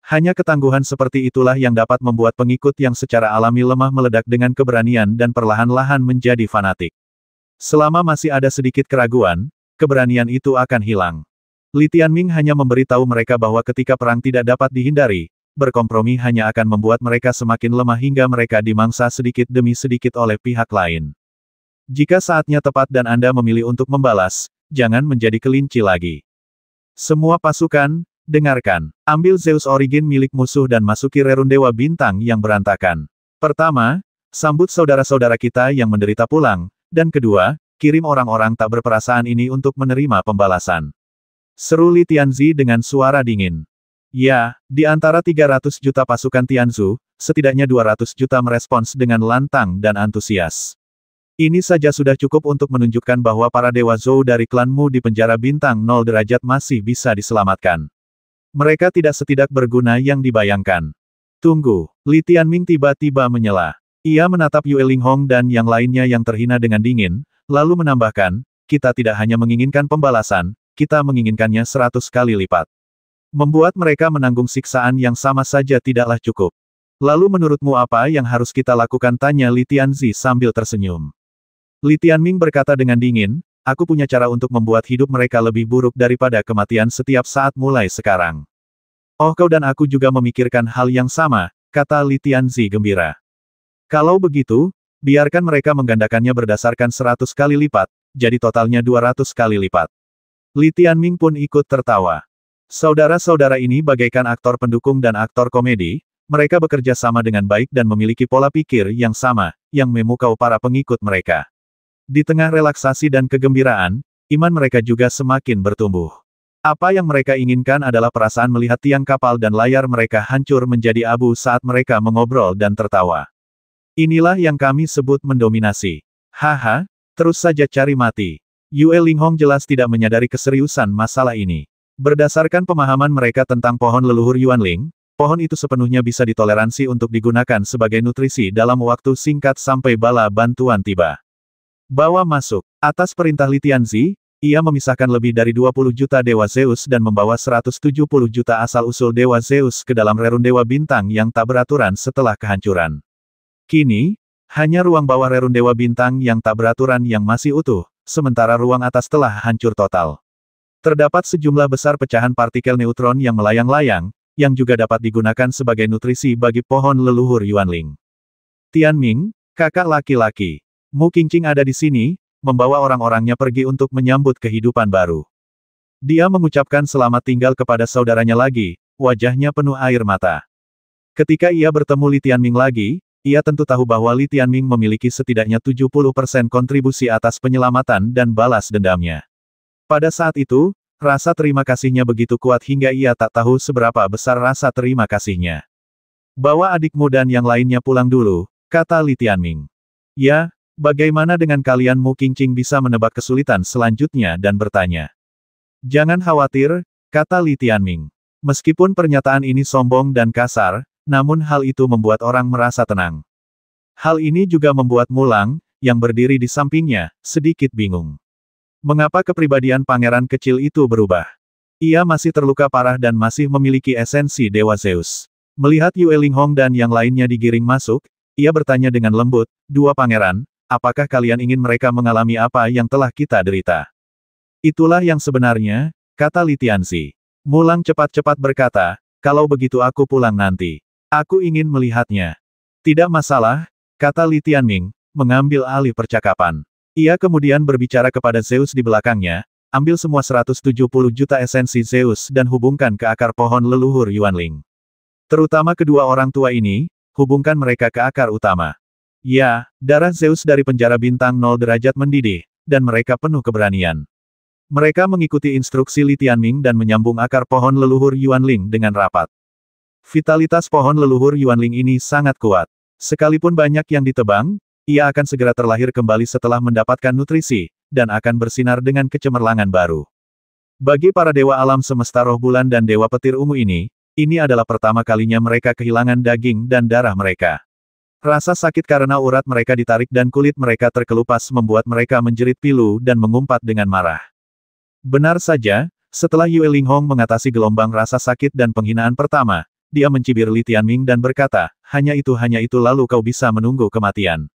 Hanya ketangguhan seperti itulah yang dapat membuat pengikut yang secara alami lemah meledak dengan keberanian dan perlahan-lahan menjadi fanatik. Selama masih ada sedikit keraguan, keberanian itu akan hilang. Li Tianming hanya memberitahu mereka bahwa ketika perang tidak dapat dihindari, berkompromi hanya akan membuat mereka semakin lemah hingga mereka dimangsa sedikit demi sedikit oleh pihak lain. Jika saatnya tepat dan Anda memilih untuk membalas, jangan menjadi kelinci lagi. Semua pasukan, dengarkan. Ambil Zeus Origin milik musuh dan masuki Rerun Dewa Bintang yang berantakan. Pertama, sambut saudara-saudara kita yang menderita pulang, dan kedua, kirim orang-orang tak berperasaan ini untuk menerima pembalasan. Seru Li Tianzi dengan suara dingin. Ya, di antara 300 juta pasukan Tianzu, setidaknya 200 juta merespons dengan lantang dan antusias. Ini saja sudah cukup untuk menunjukkan bahwa para Dewa Zhou dari klanmu di penjara bintang 0 derajat masih bisa diselamatkan. Mereka tidak setidak berguna yang dibayangkan. Tunggu, Li Tianming tiba-tiba menyela. Ia menatap Yue Linghong dan yang lainnya yang terhina dengan dingin, lalu menambahkan, kita tidak hanya menginginkan pembalasan, kita menginginkannya 100 kali lipat. Membuat mereka menanggung siksaan yang sama saja tidaklah cukup. Lalu menurutmu apa yang harus kita lakukan? Tanya Li Tianzi sambil tersenyum. Li Tianming berkata dengan dingin, aku punya cara untuk membuat hidup mereka lebih buruk daripada kematian setiap saat mulai sekarang. Oh, kau dan aku juga memikirkan hal yang sama, kata Li Tianzi gembira. Kalau begitu, biarkan mereka menggandakannya berdasarkan 100 kali lipat, jadi totalnya 200 kali lipat. Li Tianming pun ikut tertawa. Saudara-saudara ini bagaikan aktor pendukung dan aktor komedi, mereka bekerja sama dengan baik dan memiliki pola pikir yang sama, yang memukau para pengikut mereka. Di tengah relaksasi dan kegembiraan, iman mereka juga semakin bertumbuh. Apa yang mereka inginkan adalah perasaan melihat tiang kapal dan layar mereka hancur menjadi abu saat mereka mengobrol dan tertawa. Inilah yang kami sebut mendominasi. Haha, terus saja cari mati. Yue Linghong jelas tidak menyadari keseriusan masalah ini. Berdasarkan pemahaman mereka tentang pohon leluhur Yuanling, pohon itu sepenuhnya bisa ditoleransi untuk digunakan sebagai nutrisi dalam waktu singkat sampai bala bantuan tiba. Bawa masuk. Atas perintah Li Tianzi, ia memisahkan lebih dari 20 juta Dewa Zeus dan membawa 170 juta asal-usul Dewa Zeus ke dalam Rerun Dewa Bintang yang tak beraturan setelah kehancuran. Kini, hanya ruang bawah Rerun Dewa Bintang yang tak beraturan yang masih utuh, sementara ruang atas telah hancur total. Terdapat sejumlah besar pecahan partikel neutron yang melayang-layang, yang juga dapat digunakan sebagai nutrisi bagi pohon leluhur Yuanling. Tianming, kakak laki-laki. Mu Qingqing ada di sini, membawa orang-orangnya pergi untuk menyambut kehidupan baru. Dia mengucapkan selamat tinggal kepada saudaranya lagi, wajahnya penuh air mata. Ketika ia bertemu Li Tianming lagi, ia tentu tahu bahwa Li Tianming memiliki setidaknya 70% kontribusi atas penyelamatan dan balas dendamnya. Pada saat itu, rasa terima kasihnya begitu kuat hingga ia tak tahu seberapa besar rasa terima kasihnya. Bawa adikmu dan yang lainnya pulang dulu, kata Li Tianming. Ya, bagaimana dengan kalian? Mu Qingqing bisa menebak kesulitan selanjutnya dan bertanya. Jangan khawatir, kata Li Tianming. Meskipun pernyataan ini sombong dan kasar, namun hal itu membuat orang merasa tenang. Hal ini juga membuat Mulang, yang berdiri di sampingnya, sedikit bingung. Mengapa kepribadian pangeran kecil itu berubah? Ia masih terluka parah dan masih memiliki esensi Dewa Zeus. Melihat Yue Linghong dan yang lainnya digiring masuk, ia bertanya dengan lembut, dua pangeran, apakah kalian ingin mereka mengalami apa yang telah kita derita? Itulah yang sebenarnya, kata Li Tianzi. Mulang cepat-cepat berkata, kalau begitu aku pulang nanti. Aku ingin melihatnya. Tidak masalah, kata Li Tianming, mengambil alih percakapan. Ia kemudian berbicara kepada Zeus di belakangnya, ambil semua 170 juta esensi Zeus dan hubungkan ke akar pohon leluhur Yuanling. Terutama kedua orang tua ini, hubungkan mereka ke akar utama. Ya, darah Zeus dari penjara bintang 0 derajat mendidih, dan mereka penuh keberanian. Mereka mengikuti instruksi Li Tianming dan menyambung akar pohon leluhur Yuanling dengan rapat. Vitalitas pohon leluhur Yuanling ini sangat kuat. Sekalipun banyak yang ditebang, ia akan segera terlahir kembali setelah mendapatkan nutrisi, dan akan bersinar dengan kecemerlangan baru. Bagi para dewa alam semesta roh bulan dan dewa petir ungu ini adalah pertama kalinya mereka kehilangan daging dan darah mereka. Rasa sakit karena urat mereka ditarik dan kulit mereka terkelupas membuat mereka menjerit pilu dan mengumpat dengan marah. Benar saja, setelah Yue Linghong mengatasi gelombang rasa sakit dan penghinaan pertama, dia mencibir Li Tianming dan berkata, hanya itu lalu kau bisa menunggu kematian.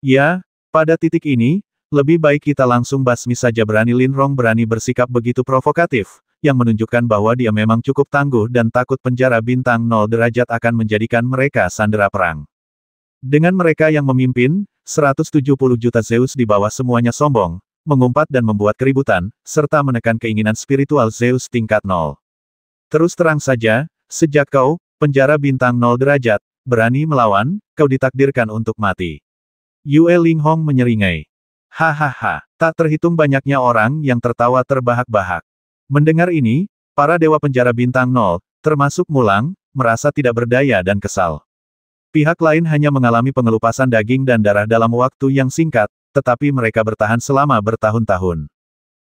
Ya, pada titik ini, lebih baik kita langsung basmi saja. Berani Lin Rong berani bersikap begitu provokatif, yang menunjukkan bahwa dia memang cukup tangguh dan takut penjara bintang 0 derajat akan menjadikan mereka sandera perang. Dengan mereka yang memimpin, 170 juta Zeus di bawah semuanya sombong, mengumpat dan membuat keributan, serta menekan keinginan spiritual Zeus tingkat 0. Terus terang saja, sejak kau, penjara bintang 0 derajat, berani melawan, kau ditakdirkan untuk mati. Yue Linghong menyeringai. Hahaha, tak terhitung banyaknya orang yang tertawa terbahak-bahak. Mendengar ini, para dewa penjara bintang 0, termasuk Mulang, merasa tidak berdaya dan kesal. Pihak lain hanya mengalami pengelupasan daging dan darah dalam waktu yang singkat, tetapi mereka bertahan selama bertahun-tahun.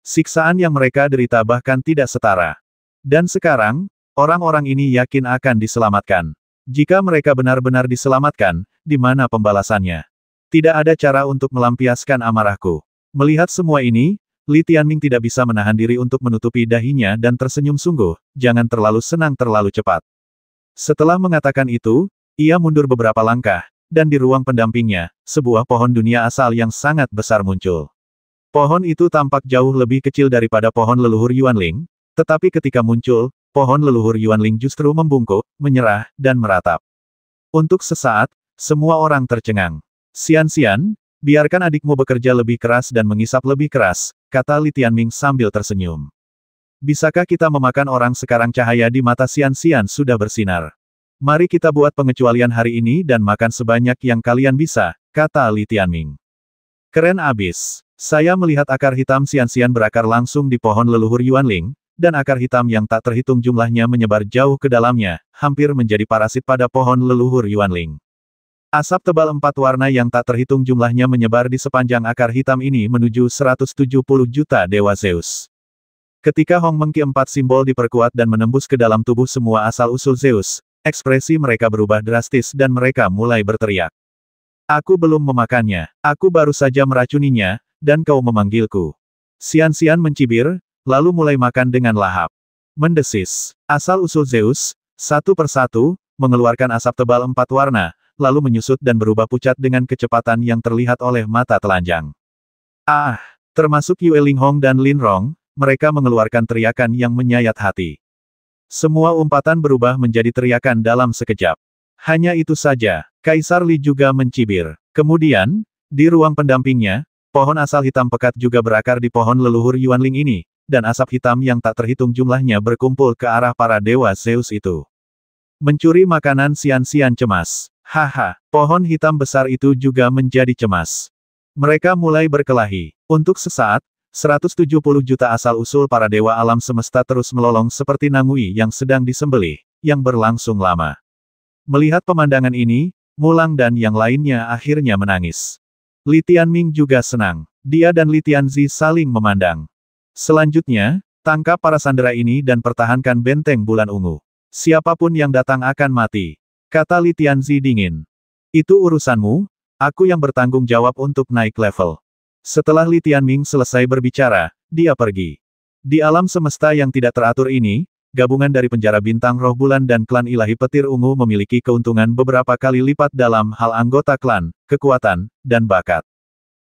Siksaan yang mereka derita bahkan tidak setara. Dan sekarang, orang-orang ini yakin akan diselamatkan. Jika mereka benar-benar diselamatkan, di mana pembalasannya? Tidak ada cara untuk melampiaskan amarahku. Melihat semua ini, Li Tianming tidak bisa menahan diri untuk menutupi dahinya dan tersenyum sungguh, jangan terlalu senang terlalu cepat. Setelah mengatakan itu, ia mundur beberapa langkah, dan di ruang pendampingnya, sebuah pohon dunia asal yang sangat besar muncul. Pohon itu tampak jauh lebih kecil daripada pohon leluhur Yuanling, tetapi ketika muncul, pohon leluhur Yuanling justru membungkuk, menyerah, dan meratap. Untuk sesaat, semua orang tercengang. Xian, biarkan adikmu bekerja lebih keras dan mengisap lebih keras, kata Li Tianming sambil tersenyum. Bisakah kita memakan orang sekarang? Cahaya di mata Xian sudah bersinar. Mari kita buat pengecualian hari ini dan makan sebanyak yang kalian bisa, kata Li Tianming. Keren abis. Saya melihat akar hitam Xian berakar langsung di pohon leluhur Yuanling, dan akar hitam yang tak terhitung jumlahnya menyebar jauh ke dalamnya, hampir menjadi parasit pada pohon leluhur Yuanling. Asap tebal 4 warna yang tak terhitung jumlahnya menyebar di sepanjang akar hitam ini menuju 170 juta Dewa Zeus. Ketika Hong Mengki 4 simbol diperkuat dan menembus ke dalam tubuh semua asal-usul Zeus, ekspresi mereka berubah drastis dan mereka mulai berteriak. Aku belum memakannya, aku baru saja meracuninya, dan kau memanggilku. Xian mencibir, lalu mulai makan dengan lahap. Mendesis. Asal-usul Zeus, satu persatu, mengeluarkan asap tebal 4 warna, lalu menyusut dan berubah pucat dengan kecepatan yang terlihat oleh mata telanjang. Ah! Termasuk Yue Linghong dan Lin Rong, mereka mengeluarkan teriakan yang menyayat hati. Semua umpatan berubah menjadi teriakan dalam sekejap. Hanya itu saja, Kaisar Li juga mencibir. Kemudian, di ruang pendampingnya, pohon asal hitam pekat juga berakar di pohon leluhur Yuanling ini, dan asap hitam yang tak terhitung jumlahnya berkumpul ke arah para dewa Zeus itu. Mencuri makanan. Xian cemas. Haha, pohon hitam besar itu juga menjadi cemas. Mereka mulai berkelahi. Untuk sesaat, 170 juta asal-usul para dewa alam semesta terus melolong seperti nangui yang sedang disembelih, yang berlangsung lama. Melihat pemandangan ini, Mulang dan yang lainnya akhirnya menangis. Li Tianming juga senang. Dia dan Li Tianzi saling memandang. Selanjutnya, tangkap para sandera ini dan pertahankan benteng bulan ungu. Siapapun yang datang akan mati, kata Li Tianzi dingin. Itu urusanmu, aku yang bertanggung jawab untuk naik level. Setelah Li Tianming selesai berbicara, dia pergi. Di alam semesta yang tidak teratur ini, gabungan dari penjara bintang roh bulan dan klan ilahi petir ungu memiliki keuntungan beberapa kali lipat dalam hal anggota klan, kekuatan, dan bakat.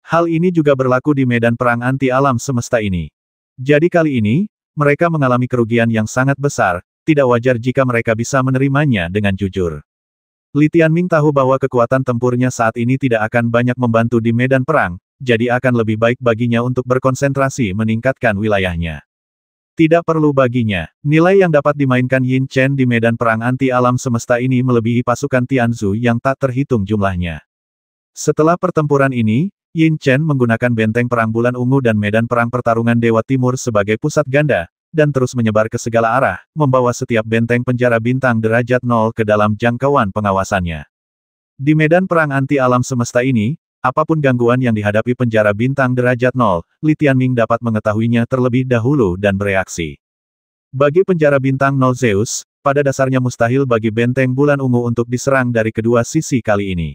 Hal ini juga berlaku di medan perang anti alam semesta ini. Jadi kali ini, mereka mengalami kerugian yang sangat besar, tidak wajar jika mereka bisa menerimanya dengan jujur. Li Tianming tahu bahwa kekuatan tempurnya saat ini tidak akan banyak membantu di medan perang, jadi akan lebih baik baginya untuk berkonsentrasi meningkatkan wilayahnya. Tidak perlu baginya, nilai yang dapat dimainkan Yin Chen di medan perang anti alam semesta ini melebihi pasukan Tianzu yang tak terhitung jumlahnya. Setelah pertempuran ini, Yin Chen menggunakan benteng perang bulan ungu dan medan perang pertarungan Dewa Timur sebagai pusat ganda, dan terus menyebar ke segala arah, membawa setiap benteng penjara bintang derajat 0 ke dalam jangkauan pengawasannya. Di medan perang anti alam semesta ini, apapun gangguan yang dihadapi penjara bintang derajat 0, Li Tianming dapat mengetahuinya terlebih dahulu dan bereaksi. Bagi penjara bintang 0 Zeus, pada dasarnya mustahil bagi benteng bulan ungu untuk diserang dari kedua sisi kali ini.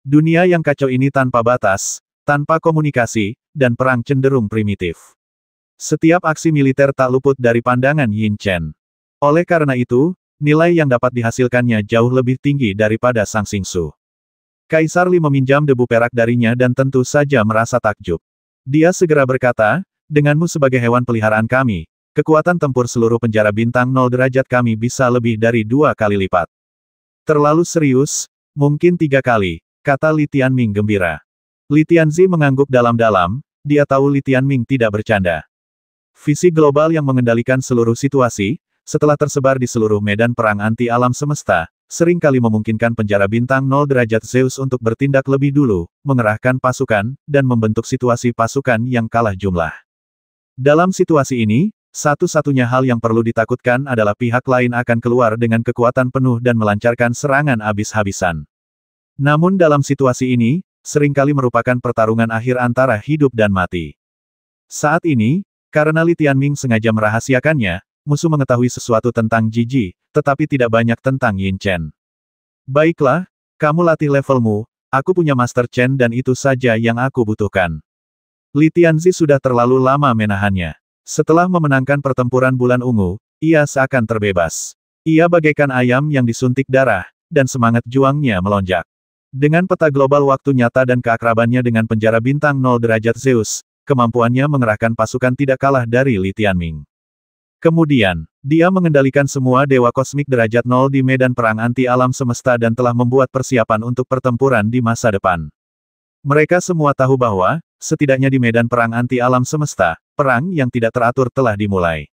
Dunia yang kacau ini tanpa batas, tanpa komunikasi, dan perang cenderung primitif. Setiap aksi militer tak luput dari pandangan Yin Chen. Oleh karena itu, nilai yang dapat dihasilkannya jauh lebih tinggi daripada Sang Xingsu. Kaisar Li meminjam debu perak darinya dan tentu saja merasa takjub. Dia segera berkata, denganmu sebagai hewan peliharaan kami, kekuatan tempur seluruh penjara bintang 0 derajat kami bisa lebih dari 2 kali lipat. Terlalu serius, mungkin 3 kali, kata Li Tianming gembira. Li Tianzi mengangguk dalam-dalam, dia tahu Li Tianming tidak bercanda. Visi global yang mengendalikan seluruh situasi, setelah tersebar di seluruh medan perang anti alam semesta, seringkali memungkinkan penjara bintang 0 derajat Zeus untuk bertindak lebih dulu, mengerahkan pasukan, dan membentuk situasi pasukan yang kalah jumlah. Dalam situasi ini, satu-satunya hal yang perlu ditakutkan adalah pihak lain akan keluar dengan kekuatan penuh dan melancarkan serangan habis-habisan. Namun dalam situasi ini, seringkali merupakan pertarungan akhir antara hidup dan mati. Saat ini, karena Li Tianming sengaja merahasiakannya, musuh mengetahui sesuatu tentang Jiji, tetapi tidak banyak tentang Yin Chen. Baiklah, kamu latih levelmu, aku punya Master Chen dan itu saja yang aku butuhkan. Li Tianzi sudah terlalu lama menahannya. Setelah memenangkan pertempuran bulan ungu, ia seakan terbebas. Ia bagaikan ayam yang disuntik darah, dan semangat juangnya melonjak. Dengan peta global waktu nyata dan keakrabannya dengan penjara bintang 0 derajat Zeus, kemampuannya mengerahkan pasukan tidak kalah dari Li Tianming. Kemudian, dia mengendalikan semua dewa kosmik derajat 0 di medan perang anti alam semesta dan telah membuat persiapan untuk pertempuran di masa depan. Mereka semua tahu bahwa, setidaknya di medan perang anti alam semesta, perang yang tidak teratur telah dimulai.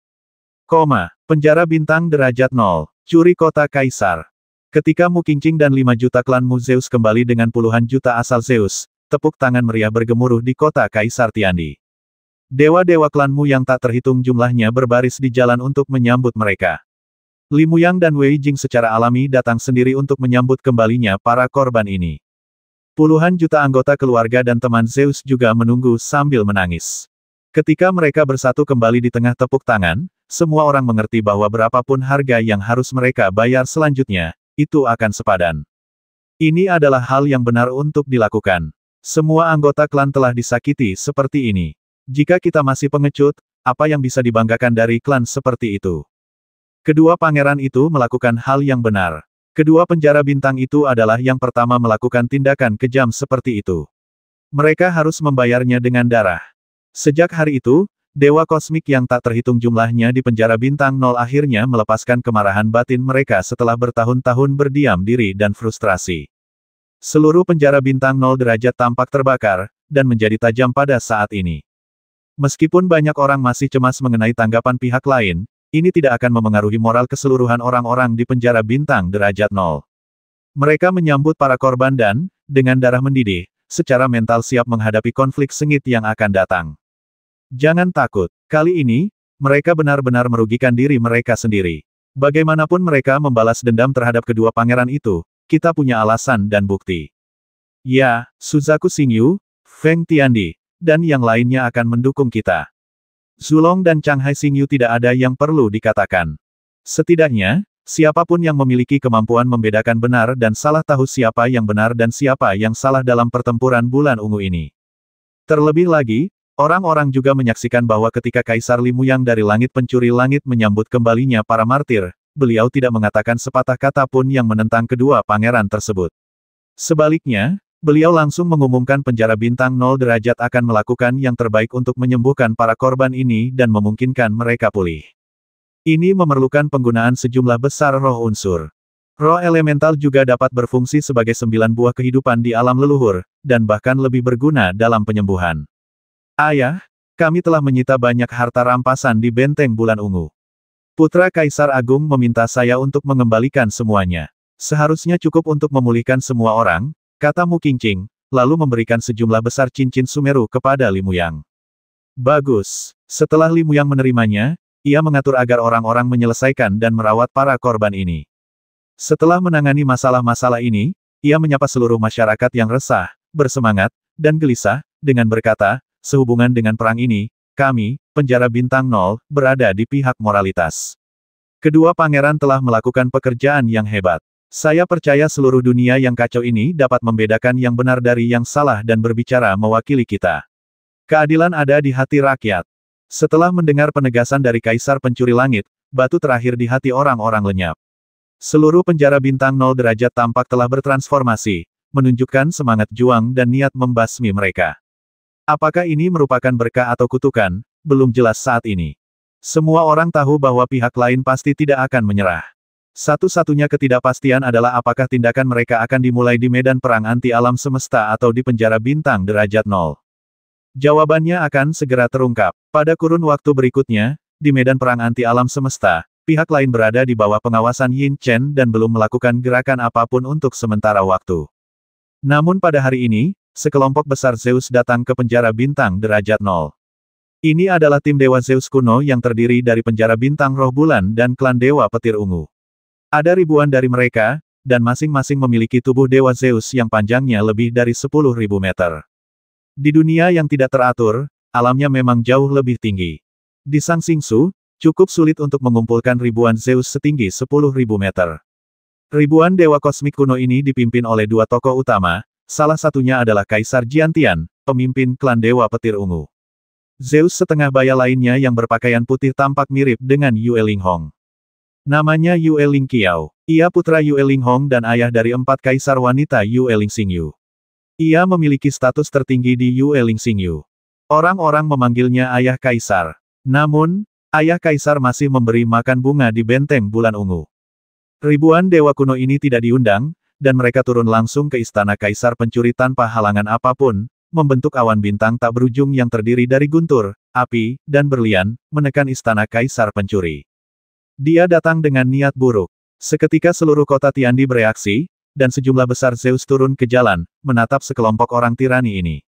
Penjara bintang derajat 0, curi kota Kaisar. Ketika Mu Qingqing dan 5 juta klan Mu Zeus kembali dengan puluhan juta asal Zeus, tepuk tangan meriah bergemuruh di kota Kaisar Tiandi. Dewa-dewa klanmu yang tak terhitung jumlahnya berbaris di jalan untuk menyambut mereka. Li Muyang dan Wei Jing secara alami datang sendiri untuk menyambut kembalinya para korban ini. Puluhan juta anggota keluarga dan teman Zeus juga menunggu sambil menangis. Ketika mereka bersatu kembali di tengah tepuk tangan, semua orang mengerti bahwa berapapun harga yang harus mereka bayar selanjutnya, itu akan sepadan. Ini adalah hal yang benar untuk dilakukan. Semua anggota klan telah disakiti seperti ini. Jika kita masih pengecut, apa yang bisa dibanggakan dari klan seperti itu? Kedua pangeran itu melakukan hal yang benar. Kedua penjara bintang itu adalah yang pertama melakukan tindakan kejam seperti itu. Mereka harus membayarnya dengan darah. Sejak hari itu, dewa kosmik yang tak terhitung jumlahnya di penjara bintang 0 akhirnya melepaskan kemarahan batin mereka setelah bertahun-tahun berdiam diri dan frustrasi. Seluruh penjara bintang 0 derajat tampak terbakar, dan menjadi tajam pada saat ini. Meskipun banyak orang masih cemas mengenai tanggapan pihak lain, ini tidak akan memengaruhi moral keseluruhan orang-orang di penjara bintang derajat 0. Mereka menyambut para korban dan, dengan darah mendidih, secara mental siap menghadapi konflik sengit yang akan datang. Jangan takut, kali ini, mereka benar-benar merugikan diri mereka sendiri. Bagaimanapun mereka membalas dendam terhadap kedua pangeran itu, kita punya alasan dan bukti. Ya, Suzaku Xingyu, Feng Tiandi, dan yang lainnya akan mendukung kita. Zulong dan Changhai Xingyu tidak ada yang perlu dikatakan. Setidaknya, siapapun yang memiliki kemampuan membedakan benar dan salah tahu siapa yang benar dan siapa yang salah dalam pertempuran bulan ungu ini. Terlebih lagi, orang-orang juga menyaksikan bahwa ketika Kaisar Li Muyang dari langit pencuri langit menyambut kembalinya para martir, beliau tidak mengatakan sepatah kata pun yang menentang kedua pangeran tersebut. Sebaliknya, beliau langsung mengumumkan penjara bintang 0 derajat akan melakukan yang terbaik untuk menyembuhkan para korban ini dan memungkinkan mereka pulih. Ini memerlukan penggunaan sejumlah besar roh unsur. Roh elemental juga dapat berfungsi sebagai 9 buah kehidupan di alam leluhur, dan bahkan lebih berguna dalam penyembuhan. Ayah, kami telah menyita banyak harta rampasan di benteng bulan ungu. Putra Kaisar Agung meminta saya untuk mengembalikan semuanya. Seharusnya cukup untuk memulihkan semua orang, kata Mu Qingqing, lalu memberikan sejumlah besar cincin Sumeru kepada Li Muyang. Bagus. Setelah Li Muyang menerimanya, ia mengatur agar orang-orang menyelesaikan dan merawat para korban ini. Setelah menangani masalah-masalah ini, ia menyapa seluruh masyarakat yang resah, bersemangat, dan gelisah, dengan berkata, sehubungan dengan perang ini, kami, penjara bintang 0, berada di pihak moralitas. Kedua pangeran telah melakukan pekerjaan yang hebat. Saya percaya seluruh dunia yang kacau ini dapat membedakan yang benar dari yang salah dan berbicara mewakili kita. Keadilan ada di hati rakyat. Setelah mendengar penegasan dari Kaisar Pencuri Langit, batu terakhir di hati orang-orang lenyap. Seluruh penjara bintang 0 derajat tampak telah bertransformasi, menunjukkan semangat juang dan niat membasmi mereka. Apakah ini merupakan berkah atau kutukan, belum jelas saat ini. Semua orang tahu bahwa pihak lain pasti tidak akan menyerah. Satu-satunya ketidakpastian adalah apakah tindakan mereka akan dimulai di medan perang anti alam semesta atau di penjara bintang derajat 0. Jawabannya akan segera terungkap. Pada kurun waktu berikutnya, di medan perang anti alam semesta, pihak lain berada di bawah pengawasan Yin Chen dan belum melakukan gerakan apapun untuk sementara waktu. Namun pada hari ini, sekelompok besar Zeus datang ke penjara bintang derajat 0. Ini adalah tim Dewa Zeus kuno yang terdiri dari penjara bintang roh bulan dan klan Dewa Petir Ungu. Ada ribuan dari mereka, dan masing-masing memiliki tubuh Dewa Zeus yang panjangnya lebih dari 10.000 meter. Di dunia yang tidak teratur, alamnya memang jauh lebih tinggi. Di Sang Xingsu, cukup sulit untuk mengumpulkan ribuan Zeus setinggi 10.000 meter. Ribuan dewa kosmik kuno ini dipimpin oleh dua tokoh utama, salah satunya adalah Kaisar Jiantian, pemimpin klan Dewa Petir Ungu. Zeus setengah baya lainnya yang berpakaian putih tampak mirip dengan Yue Linghong. Namanya Yue Lingqiao. Ia putra Yue Linghong dan ayah dari 4 kaisar wanita Yue Lingxingyu. Ia memiliki status tertinggi di Yue Lingxingyu. Orang-orang memanggilnya ayah kaisar. Namun, ayah kaisar masih memberi makan bunga di benteng bulan ungu. Ribuan dewa kuno ini tidak diundang, dan mereka turun langsung ke istana kaisar pencuri tanpa halangan apapun, membentuk awan bintang tak berujung yang terdiri dari guntur, api, dan berlian, menekan istana kaisar pencuri. Dia datang dengan niat buruk. Seketika seluruh kota Tiandi bereaksi, dan sejumlah besar Zeus turun ke jalan, menatap sekelompok orang tirani ini.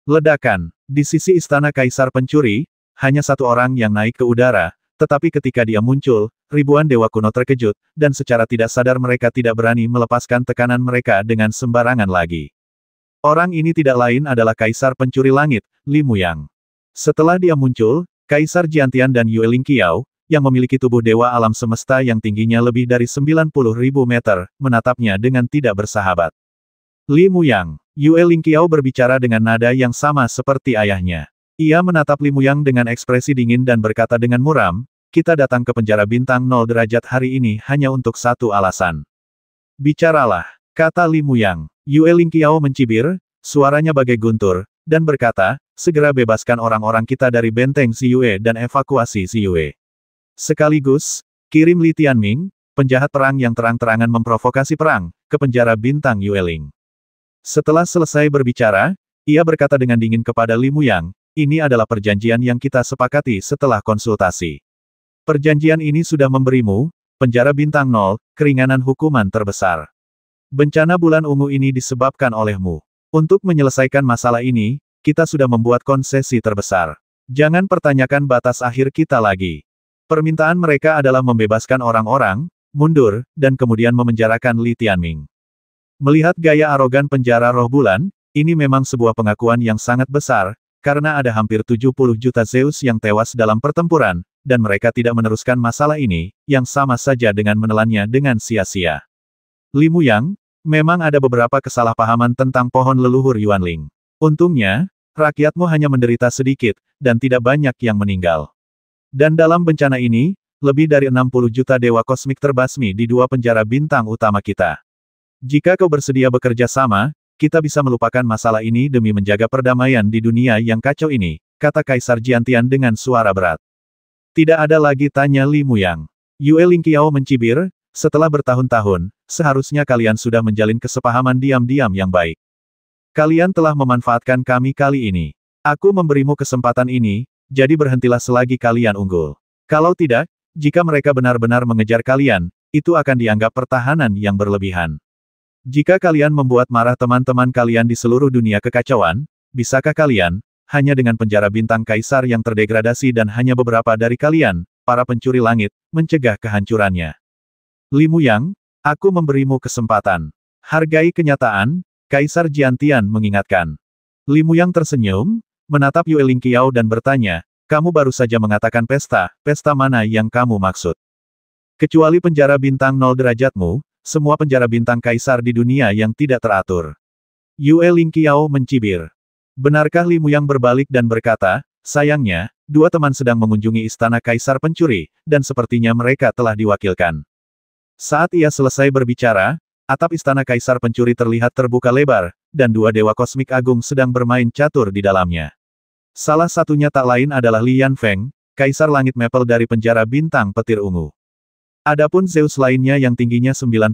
Ledakan. Di sisi istana kaisar pencuri, hanya satu orang yang naik ke udara, tetapi ketika dia muncul, ribuan dewa kuno terkejut, dan secara tidak sadar mereka tidak berani melepaskan tekanan mereka dengan sembarangan lagi. Orang ini tidak lain adalah Kaisar Pencuri Langit, Li Muyang. Setelah dia muncul, Kaisar Jiantian dan Yue Lingqiao, yang memiliki tubuh dewa alam semesta yang tingginya lebih dari 90.000 meter, menatapnya dengan tidak bersahabat. Li Muyang. Yue Lingqiao berbicara dengan nada yang sama seperti ayahnya. Ia menatap Li Muyang dengan ekspresi dingin dan berkata dengan muram, "Kita datang ke penjara bintang 0 derajat hari ini hanya untuk satu alasan." "Bicaralah," kata Li Muyang. Yue Lingqiao mencibir, suaranya bagai guntur, dan berkata, "Segera bebaskan orang-orang kita dari benteng Ziyue dan evakuasi Ziyue. Sekaligus, kirim Li Tianming, penjahat perang yang terang-terangan memprovokasi perang, ke penjara bintang Yueling." Setelah selesai berbicara, ia berkata dengan dingin kepada Li Muyang, "Ini adalah perjanjian yang kita sepakati setelah konsultasi. Perjanjian ini sudah memberimu, penjara bintang 0, keringanan hukuman terbesar. Bencana bulan ungu ini disebabkan olehmu. Untuk menyelesaikan masalah ini, kita sudah membuat konsesi terbesar. Jangan pertanyakan batas akhir kita lagi." Permintaan mereka adalah membebaskan orang-orang, mundur, dan kemudian memenjarakan Li Tianming. Melihat gaya arogan penjara roh bulan, ini memang sebuah pengakuan yang sangat besar, karena ada hampir 70 juta Zeus yang tewas dalam pertempuran, dan mereka tidak meneruskan masalah ini, yang sama saja dengan menelannya dengan sia-sia. Li Muyang, memang ada beberapa kesalahpahaman tentang pohon leluhur Yuanling. Untungnya, rakyatmu hanya menderita sedikit, dan tidak banyak yang meninggal. Dan dalam bencana ini, lebih dari 60 juta dewa kosmik terbasmi di dua penjara bintang utama kita. Jika kau bersedia bekerja sama, kita bisa melupakan masalah ini demi menjaga perdamaian di dunia yang kacau ini, kata Kaisar Jiantian dengan suara berat. Tidak ada lagi, tanya Li Muyang. Yue Lingqiao mencibir, setelah bertahun-tahun, seharusnya kalian sudah menjalin kesepahaman diam-diam yang baik. Kalian telah memanfaatkan kami kali ini. Aku memberimu kesempatan ini, jadi berhentilah selagi kalian unggul. Kalau tidak, jika mereka benar-benar mengejar kalian, itu akan dianggap pertahanan yang berlebihan. Jika kalian membuat marah teman-teman kalian di seluruh dunia kekacauan, bisakah kalian, hanya dengan penjara bintang kaisar yang terdegradasi dan hanya beberapa dari kalian, para pencuri langit, mencegah kehancurannya? Li Muyang, aku memberimu kesempatan. Hargai kenyataan, Kaisar Jiantian mengingatkan. Li Muyang tersenyum, menatap Yue Lingqiao dan bertanya, kamu baru saja mengatakan pesta mana yang kamu maksud? Kecuali penjara bintang 0 derajatmu, semua penjara bintang kaisar di dunia yang tidak teratur. Yue Lingqiao mencibir. Benarkah? Li Muyang berbalik dan berkata, sayangnya, dua teman sedang mengunjungi istana kaisar pencuri, dan sepertinya mereka telah diwakilkan. Saat ia selesai berbicara, atap istana Kaisar Pencuri terlihat terbuka lebar, dan dua dewa kosmik agung sedang bermain catur di dalamnya. Salah satunya tak lain adalah Li Yanfeng, Kaisar Langit Maple dari penjara bintang petir ungu. Adapun Zeus lainnya yang tingginya 90.000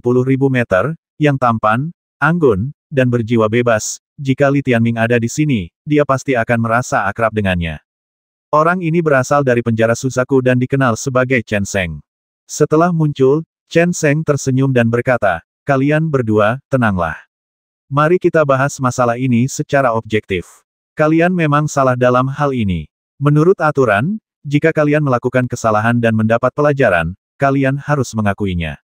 meter, yang tampan, anggun, dan berjiwa bebas, jika Li Tianming ada di sini, dia pasti akan merasa akrab dengannya. Orang ini berasal dari penjara Suzaku dan dikenal sebagai Chen Sheng. Setelah muncul, Chen Sheng tersenyum dan berkata, "Kalian berdua, tenanglah. Mari kita bahas masalah ini secara objektif. Kalian memang salah dalam hal ini. Menurut aturan, jika kalian melakukan kesalahan dan mendapat pelajaran, kalian harus mengakuinya.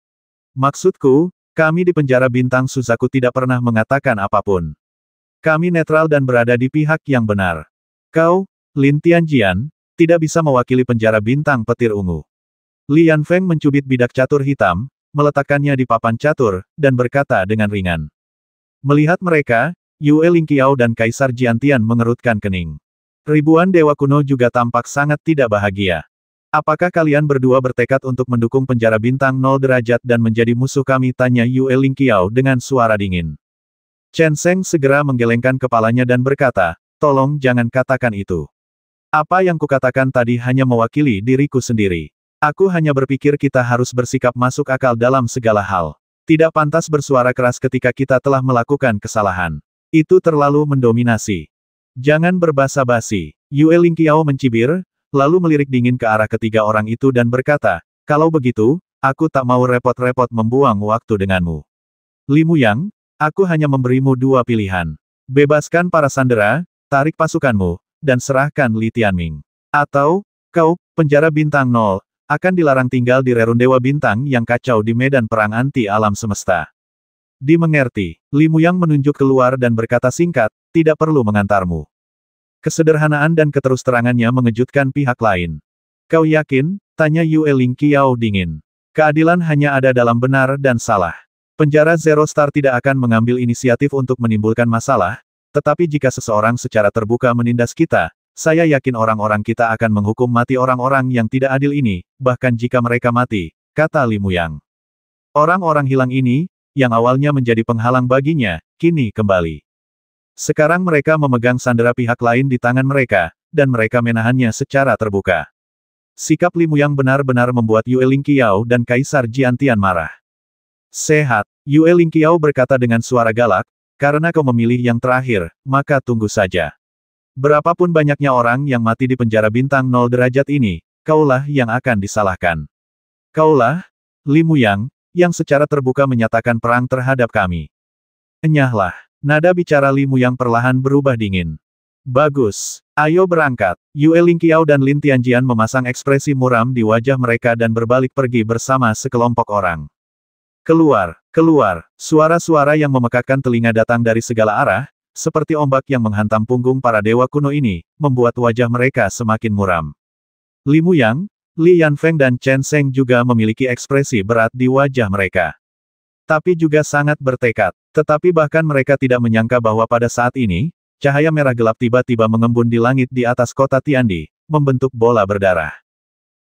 Maksudku, kami di penjara bintang Suzaku tidak pernah mengatakan apapun. Kami netral dan berada di pihak yang benar. Kau, Lin Tianjian, tidak bisa mewakili penjara bintang petir ungu." Li Yanfeng mencubit bidak catur hitam, meletakkannya di papan catur, dan berkata dengan ringan. Melihat mereka, Yue Lingqiao dan Kaisar Jiantian mengerutkan kening. Ribuan dewa kuno juga tampak sangat tidak bahagia. "Apakah kalian berdua bertekad untuk mendukung penjara bintang 0 derajat dan menjadi musuh kami?" tanya Yue Lingqiao dengan suara dingin. Chen Sheng segera menggelengkan kepalanya dan berkata, "Tolong jangan katakan itu. Apa yang kukatakan tadi hanya mewakili diriku sendiri. Aku hanya berpikir kita harus bersikap masuk akal dalam segala hal. Tidak pantas bersuara keras ketika kita telah melakukan kesalahan. Itu terlalu mendominasi. Jangan berbasa-basi." Yue Lingqiao mencibir, lalu melirik dingin ke arah ketiga orang itu dan berkata, "Kalau begitu, aku tak mau repot-repot membuang waktu denganmu. Li Muyang, aku hanya memberimu dua pilihan. Bebaskan para sandera, tarik pasukanmu, dan serahkan Li Tianming. Atau, kau, penjara bintang 0, akan dilarang tinggal di rerun Dewa Bintang yang kacau di medan perang anti alam semesta." Dimengerti. Li Muyang menunjuk keluar dan berkata singkat, "Tidak perlu mengantarmu." Kesederhanaan dan keterus-terangannya mengejutkan pihak lain. "Kau yakin?" tanya Yue Lingqiao dingin. "Keadilan hanya ada dalam benar dan salah. Penjara Zero Star tidak akan mengambil inisiatif untuk menimbulkan masalah, tetapi jika seseorang secara terbuka menindas kita, saya yakin orang-orang kita akan menghukum mati orang-orang yang tidak adil ini, bahkan jika mereka mati," kata Li Muyang. Orang-orang hilang ini, yang awalnya menjadi penghalang baginya, kini kembali. Sekarang mereka memegang sandera pihak lain di tangan mereka, dan mereka menahannya secara terbuka. Sikap Li Muyang benar-benar membuat Yue Lingqiao dan Kaisar Jiantian marah. "Sehat," Yue Lingqiao berkata dengan suara galak, "karena kau memilih yang terakhir, maka tunggu saja. Berapapun banyaknya orang yang mati di penjara bintang 0 derajat ini, kaulah yang akan disalahkan. Kaulah, Li Muyang, yang secara terbuka menyatakan perang terhadap kami." "Enyahlah." Nada bicara Li Muyang perlahan berubah dingin. "Bagus. Ayo berangkat." Yue Lingqiao dan Lin Tianjian memasang ekspresi muram di wajah mereka dan berbalik pergi bersama sekelompok orang. "Keluar, keluar." Suara-suara yang memekakkan telinga datang dari segala arah, seperti ombak yang menghantam punggung para dewa kuno ini, membuat wajah mereka semakin muram. Li Muyang, Li Yanfeng dan Chen Sheng juga memiliki ekspresi berat di wajah mereka. Tapi juga sangat bertekad. Tetapi bahkan mereka tidak menyangka bahwa pada saat ini, cahaya merah gelap tiba-tiba mengembun di langit di atas kota Tiandi, membentuk bola berdarah.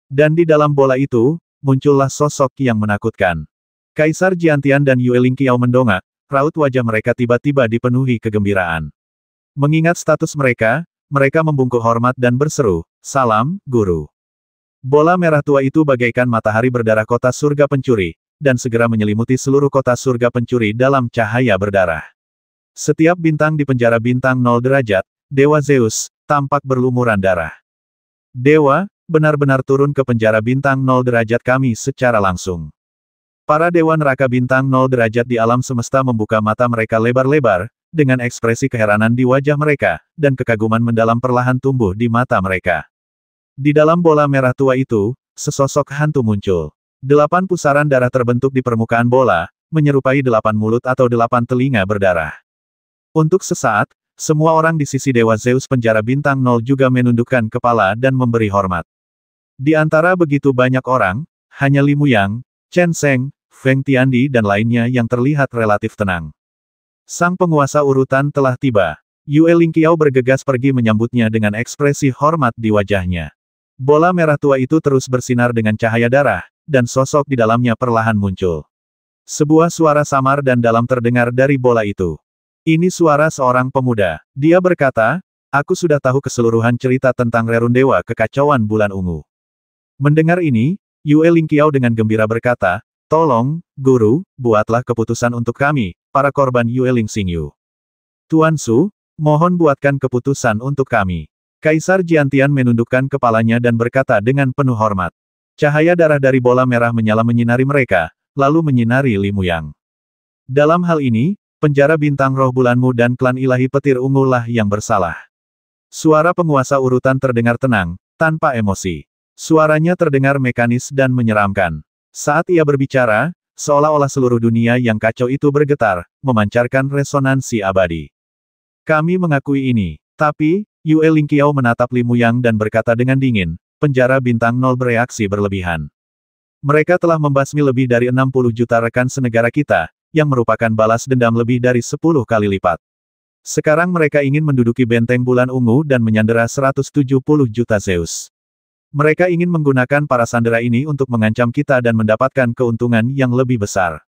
Dan di dalam bola itu, muncullah sosok yang menakutkan. Kaisar Jiantian dan Yue Lingqiao mendongak, raut wajah mereka tiba-tiba dipenuhi kegembiraan. Mengingat status mereka, mereka membungkuk hormat dan berseru, "Salam, Guru." Bola merah tua itu bagaikan matahari berdarah kota surga pencuri, dan segera menyelimuti seluruh kota surga pencuri dalam cahaya berdarah. Setiap bintang di penjara bintang 0 derajat, Dewa Zeus, tampak berlumuran darah. "Dewa, benar-benar turun ke penjara bintang 0 derajat kami secara langsung." Para dewa neraka bintang 0 derajat di alam semesta membuka mata mereka lebar-lebar, dengan ekspresi keheranan di wajah mereka, dan kekaguman mendalam perlahan tumbuh di mata mereka. Di dalam bola merah tua itu, sesosok hantu muncul. 8 pusaran darah terbentuk di permukaan bola, menyerupai 8 mulut atau 8 telinga berdarah. Untuk sesaat, semua orang di sisi Dewa Zeus penjara bintang 0 juga menundukkan kepala dan memberi hormat. Di antara begitu banyak orang, hanya Li Muyang, Chen Sheng, Feng Tiandi dan lainnya yang terlihat relatif tenang. Sang penguasa urutan telah tiba. Yue Lingqiao bergegas pergi menyambutnya dengan ekspresi hormat di wajahnya. Bola merah tua itu terus bersinar dengan cahaya darah, dan sosok di dalamnya perlahan muncul. Sebuah suara samar dan dalam terdengar dari bola itu. Ini suara seorang pemuda. Dia berkata, aku sudah tahu keseluruhan cerita tentang Rerundewa Kekacauan Bulan Ungu. Mendengar ini, Yue Lingqiao dengan gembira berkata, tolong, Guru, buatlah keputusan untuk kami, para korban Yue Lingxingyu. Tuan Su, mohon buatkan keputusan untuk kami. Kaisar Jiantian menundukkan kepalanya dan berkata dengan penuh hormat. Cahaya darah dari bola merah menyala menyinari mereka, lalu menyinari Li Muyang. Dalam hal ini, penjara bintang roh bulanmu dan klan ilahi petir ungu lah yang bersalah. Suara penguasa urutan terdengar tenang, tanpa emosi. Suaranya terdengar mekanis dan menyeramkan. Saat ia berbicara, seolah-olah seluruh dunia yang kacau itu bergetar, memancarkan resonansi abadi. Kami mengakui ini. Tapi, Yue Lingqiao menatap Li Muyang dan berkata dengan dingin, penjara bintang 0 bereaksi berlebihan. Mereka telah membasmi lebih dari 60 juta rekan senegara kita, yang merupakan balas dendam lebih dari 10 kali lipat. Sekarang mereka ingin menduduki benteng bulan ungu dan menyandera 170 juta Zeus. Mereka ingin menggunakan para sandera ini untuk mengancam kita dan mendapatkan keuntungan yang lebih besar.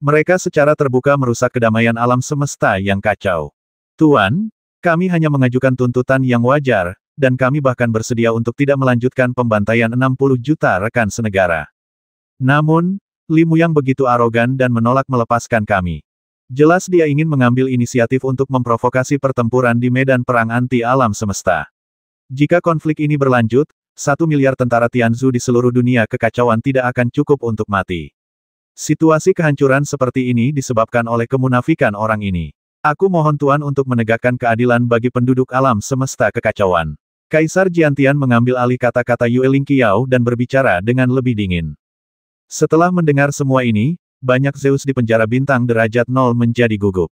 Mereka secara terbuka merusak kedamaian alam semesta yang kacau. Tuan, kami hanya mengajukan tuntutan yang wajar, dan kami bahkan bersedia untuk tidak melanjutkan pembantaian 60 juta rekan senegara. Namun, Li Muyang begitu arogan dan menolak melepaskan kami. Jelas dia ingin mengambil inisiatif untuk memprovokasi pertempuran di medan perang anti alam semesta. Jika konflik ini berlanjut, 1 miliar tentara Tianzu di seluruh dunia kekacauan tidak akan cukup untuk mati. Situasi kehancuran seperti ini disebabkan oleh kemunafikan orang ini. Aku mohon Tuan untuk menegakkan keadilan bagi penduduk alam semesta kekacauan. Kaisar Jiantian mengambil alih kata-kata Yue Lingqiao dan berbicara dengan lebih dingin. Setelah mendengar semua ini, banyak Zeus di penjara bintang derajat 0 menjadi gugup.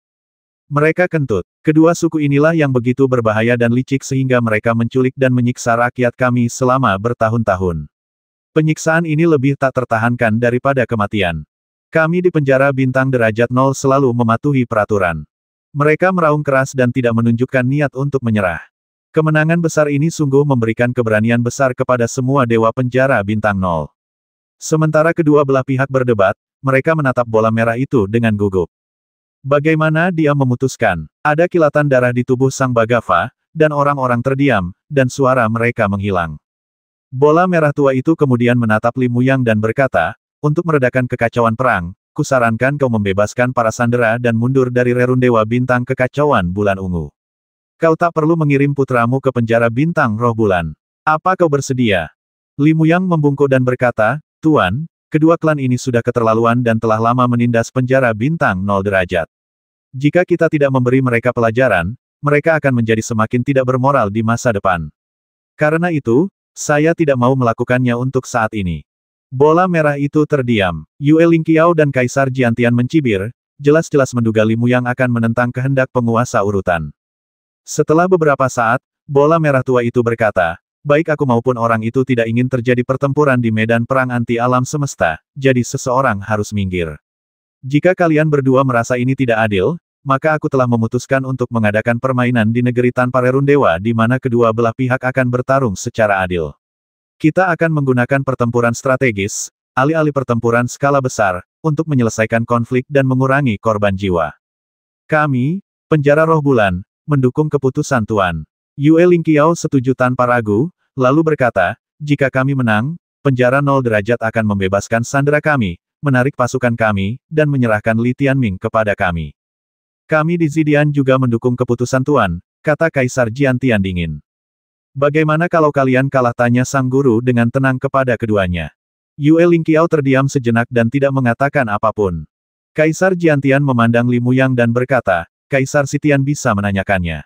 Mereka kentut. Kedua suku inilah yang begitu berbahaya dan licik sehingga mereka menculik dan menyiksa rakyat kami selama bertahun-tahun. Penyiksaan ini lebih tak tertahankan daripada kematian. Kami di penjara bintang derajat 0 selalu mematuhi peraturan. Mereka meraung keras dan tidak menunjukkan niat untuk menyerah. Kemenangan besar ini sungguh memberikan keberanian besar kepada semua dewa penjara bintang 0. Sementara kedua belah pihak berdebat, mereka menatap bola merah itu dengan gugup. Bagaimana dia memutuskan? Ada kilatan darah di tubuh Sang Bhagava, dan orang-orang terdiam, dan suara mereka menghilang. Bola merah tua itu kemudian menatap Li Muyang dan berkata, untuk meredakan kekacauan perang, kusarankan kau membebaskan para sandera dan mundur dari Rerundewa Bintang Kekacauan Bulan Ungu. Kau tak perlu mengirim putramu ke penjara bintang roh bulan. Apa kau bersedia? Li Muyang membungkuk dan berkata, Tuan, kedua klan ini sudah keterlaluan dan telah lama menindas penjara bintang 0 derajat. Jika kita tidak memberi mereka pelajaran, mereka akan menjadi semakin tidak bermoral di masa depan. Karena itu, saya tidak mau melakukannya untuk saat ini. Bola merah itu terdiam. Yue Lingqiao dan Kaisar Jiantian mencibir, jelas-jelas menduga Li Muyang akan menentang kehendak penguasa urutan. Setelah beberapa saat, bola merah tua itu berkata, baik aku maupun orang itu tidak ingin terjadi pertempuran di medan perang anti alam semesta, jadi seseorang harus minggir. Jika kalian berdua merasa ini tidak adil, maka aku telah memutuskan untuk mengadakan permainan di negeri tanpa Rerundewa di mana kedua belah pihak akan bertarung secara adil. Kita akan menggunakan pertempuran strategis, alih-alih pertempuran skala besar, untuk menyelesaikan konflik dan mengurangi korban jiwa. Kami, penjara roh bulan, mendukung keputusan Tuan. Yue Lingqiao setuju tanpa ragu, lalu berkata, jika kami menang, penjara 0 derajat akan membebaskan sandera kami, menarik pasukan kami, dan menyerahkan Li Tianming kepada kami. Kami di Zidian juga mendukung keputusan Tuan, kata Kaisar Jiantian dingin. Bagaimana kalau kalian kalah, tanya sang guru dengan tenang kepada keduanya. Yue Lingqiao terdiam sejenak dan tidak mengatakan apapun. Kaisar Jiantian memandang Li Muyang dan berkata, Kaisar Sitian bisa menanyakannya.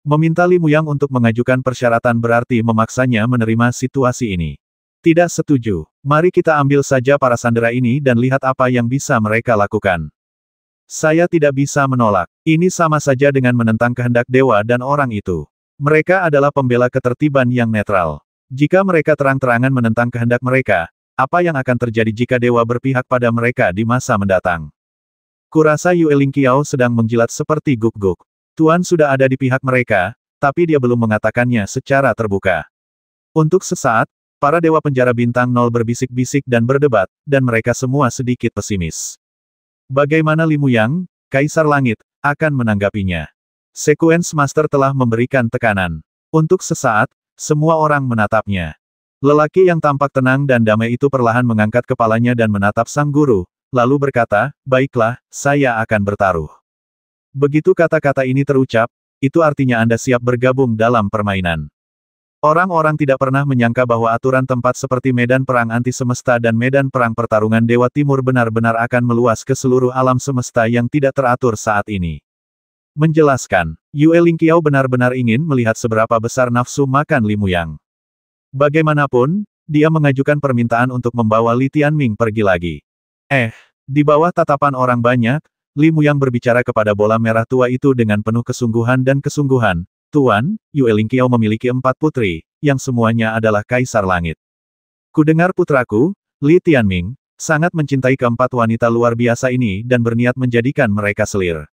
Meminta Li Muyang untuk mengajukan persyaratan berarti memaksanya menerima situasi ini. Tidak setuju. Mari kita ambil saja para sandera ini dan lihat apa yang bisa mereka lakukan. Saya tidak bisa menolak. Ini sama saja dengan menentang kehendak dewa dan orang itu. Mereka adalah pembela ketertiban yang netral. Jika mereka terang-terangan menentang kehendak mereka, apa yang akan terjadi jika dewa berpihak pada mereka di masa mendatang? Kurasa Yue Lingqiao sedang menjilat seperti guk-guk. Tuan sudah ada di pihak mereka, tapi dia belum mengatakannya secara terbuka. Untuk sesaat, Para dewa penjara bintang 0 berbisik-bisik dan berdebat, dan mereka semua sedikit pesimis. Bagaimana Li Muyang, Kaisar Langit, akan menanggapinya? Sequence Master telah memberikan tekanan. Untuk sesaat, semua orang menatapnya. Lelaki yang tampak tenang dan damai itu perlahan mengangkat kepalanya dan menatap sang guru, lalu berkata, "Baiklah, saya akan bertaruh." Begitu kata-kata ini terucap, itu artinya Anda siap bergabung dalam permainan. Orang-orang tidak pernah menyangka bahwa aturan tempat seperti medan perang anti semesta dan medan perang pertarungan Dewa Timur benar-benar akan meluas ke seluruh alam semesta yang tidak teratur saat ini. Menjelaskan, Yue Lingqiao benar-benar ingin melihat seberapa besar nafsu makan Li Muyang. Bagaimanapun, dia mengajukan permintaan untuk membawa Li Tianming pergi lagi. Di bawah tatapan orang banyak, Li Muyang berbicara kepada bola merah tua itu dengan penuh kesungguhan dan kesungguhan. "Tuan, Yue Lingqiao memiliki 4 putri, yang semuanya adalah Kaisar Langit. Kudengar putraku, Li Tianming, sangat mencintai keempat wanita luar biasa ini dan berniat menjadikan mereka selir.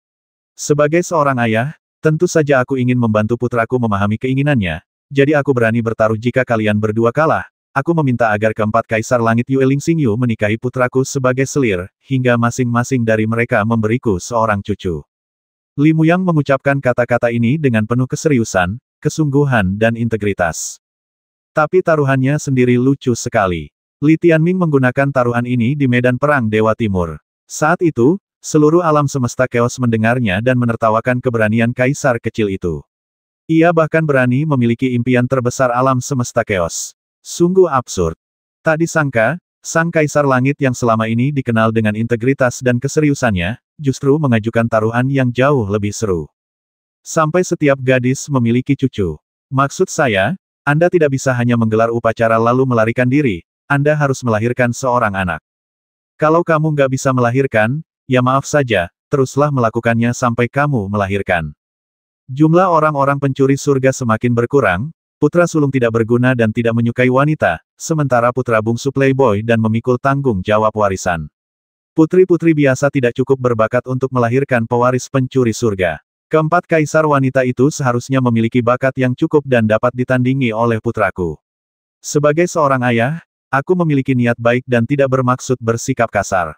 Sebagai seorang ayah, tentu saja aku ingin membantu putraku memahami keinginannya, jadi aku berani bertaruh jika kalian berdua kalah. Aku meminta agar keempat Kaisar Langit Yue Lingxingyu menikahi putraku sebagai selir, hingga masing-masing dari mereka memberiku seorang cucu." Li Muyang mengucapkan kata-kata ini dengan penuh keseriusan, kesungguhan dan integritas. Tapi taruhannya sendiri lucu sekali. Li Tianming menggunakan taruhan ini di medan perang Dewa Timur. Saat itu, seluruh alam semesta keos mendengarnya dan menertawakan keberanian kaisar kecil itu. Ia bahkan berani memiliki impian terbesar alam semesta keos. Sungguh absurd. Tak disangka, sang Kaisar Langit yang selama ini dikenal dengan integritas dan keseriusannya, justru mengajukan taruhan yang jauh lebih seru. Sampai setiap gadis memiliki cucu. Maksud saya, Anda tidak bisa hanya menggelar upacara lalu melarikan diri, Anda harus melahirkan seorang anak. Kalau kamu nggak bisa melahirkan, ya maaf saja, teruslah melakukannya sampai kamu melahirkan. Jumlah orang-orang pencuri surga semakin berkurang, putra sulung tidak berguna dan tidak menyukai wanita, sementara putra bungsu playboy dan memikul tanggung jawab warisan. Putri-putri biasa tidak cukup berbakat untuk melahirkan pewaris pencuri surga. Keempat kaisar wanita itu seharusnya memiliki bakat yang cukup dan dapat ditandingi oleh putraku. Sebagai seorang ayah, aku memiliki niat baik dan tidak bermaksud bersikap kasar.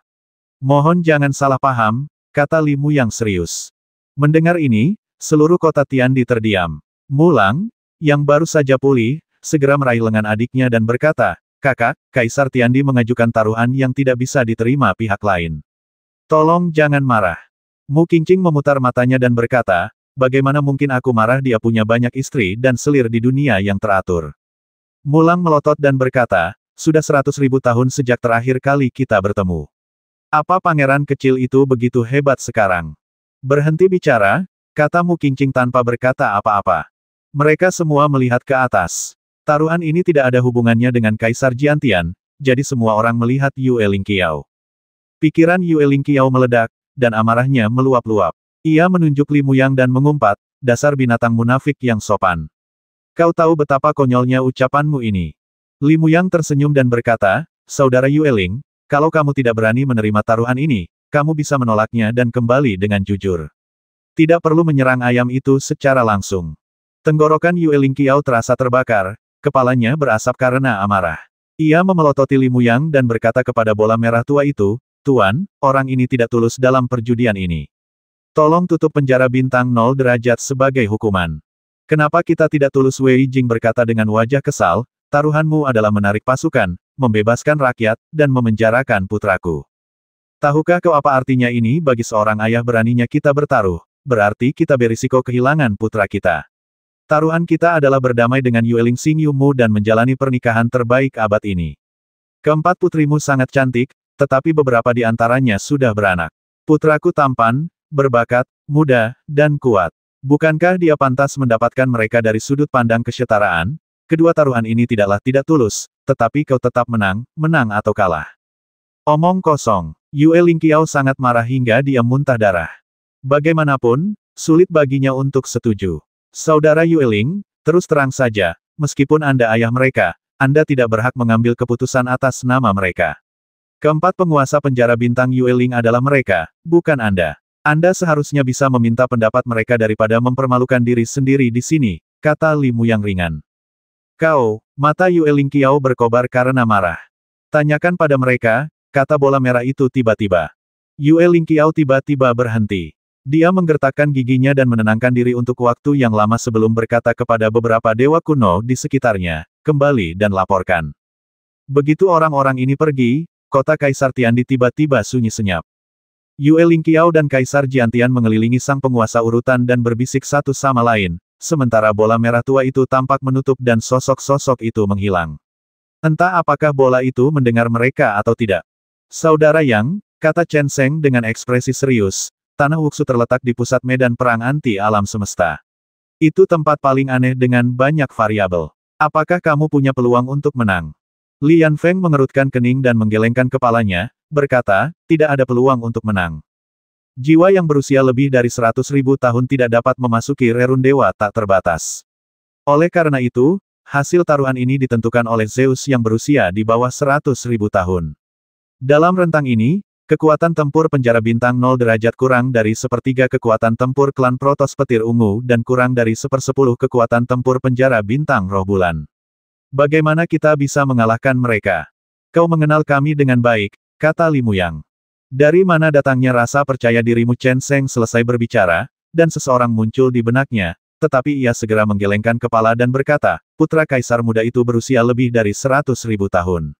Mohon jangan salah paham, kata Li Muyang serius. Mendengar ini, seluruh kota Tiandi terdiam. Mulang, yang baru saja pulih, segera meraih lengan adiknya dan berkata, "Kakak, Kaisar Tiandi mengajukan taruhan yang tidak bisa diterima pihak lain. Tolong jangan marah." Mu Qingqing memutar matanya dan berkata, "Bagaimana mungkin aku marah, dia punya banyak istri dan selir di dunia yang teratur." Mulang melotot dan berkata, "Sudah 100.000 tahun sejak terakhir kali kita bertemu. Apa pangeran kecil itu begitu hebat sekarang?" "Berhenti bicara," kata Mu Qingqing tanpa berkata apa-apa. Mereka semua melihat ke atas. Taruhan ini tidak ada hubungannya dengan Kaisar Jiantian, jadi semua orang melihat Yue Lingqiao. Pikiran Yue Lingqiao meledak, dan amarahnya meluap-luap. Ia menunjuk Li Muyang dan mengumpat, "Dasar binatang munafik yang sopan. Kau tahu betapa konyolnya ucapanmu ini." Li Muyang tersenyum dan berkata, "Saudara Yue Ling, kalau kamu tidak berani menerima taruhan ini, kamu bisa menolaknya dan kembali dengan jujur. Tidak perlu menyerang ayam itu secara langsung." Tenggorokan Yue Lingqiao terasa terbakar, kepalanya berasap karena amarah. Ia memelototi Li Muyang dan berkata kepada bola merah tua itu, "Tuan, orang ini tidak tulus dalam perjudian ini. Tolong tutup penjara bintang 0 derajat sebagai hukuman." "Kenapa kita tidak tulus?" Wei Jing berkata dengan wajah kesal, "Taruhanmu adalah menarik pasukan, membebaskan rakyat, dan memenjarakan putraku. Tahukah kau apa artinya ini bagi seorang ayah? Beraninya kita bertaruh, berarti kita berisiko kehilangan putra kita. Taruhan kita adalah berdamai dengan Yue Lingxingyu Mu dan menjalani pernikahan terbaik abad ini. Keempat putrimu sangat cantik, tetapi beberapa di antaranya sudah beranak. Putraku tampan, berbakat, muda, dan kuat. Bukankah dia pantas mendapatkan mereka dari sudut pandang kesetaraan? Kedua taruhan ini tidaklah tidak tulus, tetapi kau tetap menang, menang atau kalah." Omong kosong. Yue Lingqiao sangat marah hingga dia muntah darah. Bagaimanapun, sulit baginya untuk setuju. "Saudara Yue Ling, terus terang saja, meskipun Anda ayah mereka, Anda tidak berhak mengambil keputusan atas nama mereka. Keempat penguasa penjara bintang Yue Ling adalah mereka, bukan Anda. Anda seharusnya bisa meminta pendapat mereka daripada mempermalukan diri sendiri di sini," kata Li Muyang ringan. Kau, mata Yue Lingqiao berkobar karena marah. Tanyakan pada mereka, kata bola merah itu tiba-tiba. Yue Lingqiao tiba-tiba berhenti. Dia menggertakkan giginya dan menenangkan diri untuk waktu yang lama sebelum berkata kepada beberapa dewa kuno di sekitarnya, kembali dan laporkan. Begitu orang-orang ini pergi, kota Kaisar Tiandi tiba-tiba sunyi senyap. Yue Lingqiao dan Kaisar Jiantian mengelilingi sang penguasa urutan dan berbisik satu sama lain, sementara bola merah tua itu tampak menutup dan sosok-sosok itu menghilang. Entah apakah bola itu mendengar mereka atau tidak. Saudara Yang, kata Chen Sheng dengan ekspresi serius, tanah Wuxu terletak di pusat medan perang anti alam semesta. Itu tempat paling aneh dengan banyak variabel. Apakah kamu punya peluang untuk menang? Li Yanfeng mengerutkan kening dan menggelengkan kepalanya, berkata, tidak ada peluang untuk menang. Jiwa yang berusia lebih dari 100.000 tahun tidak dapat memasuki rerun dewa tak terbatas. Oleh karena itu, hasil taruhan ini ditentukan oleh Zeus yang berusia di bawah 100.000 tahun. Dalam rentang ini, kekuatan tempur penjara bintang 0 derajat kurang dari sepertiga kekuatan tempur klan Protos Petir Ungu dan kurang dari 1/10 kekuatan tempur penjara bintang roh bulan. Bagaimana kita bisa mengalahkan mereka? Kau mengenal kami dengan baik, kata Li Muyang. Dari mana datangnya rasa percaya dirimu? Chen Sheng selesai berbicara, dan seseorang muncul di benaknya, tetapi ia segera menggelengkan kepala dan berkata, putra kaisar muda itu berusia lebih dari 100.000 tahun.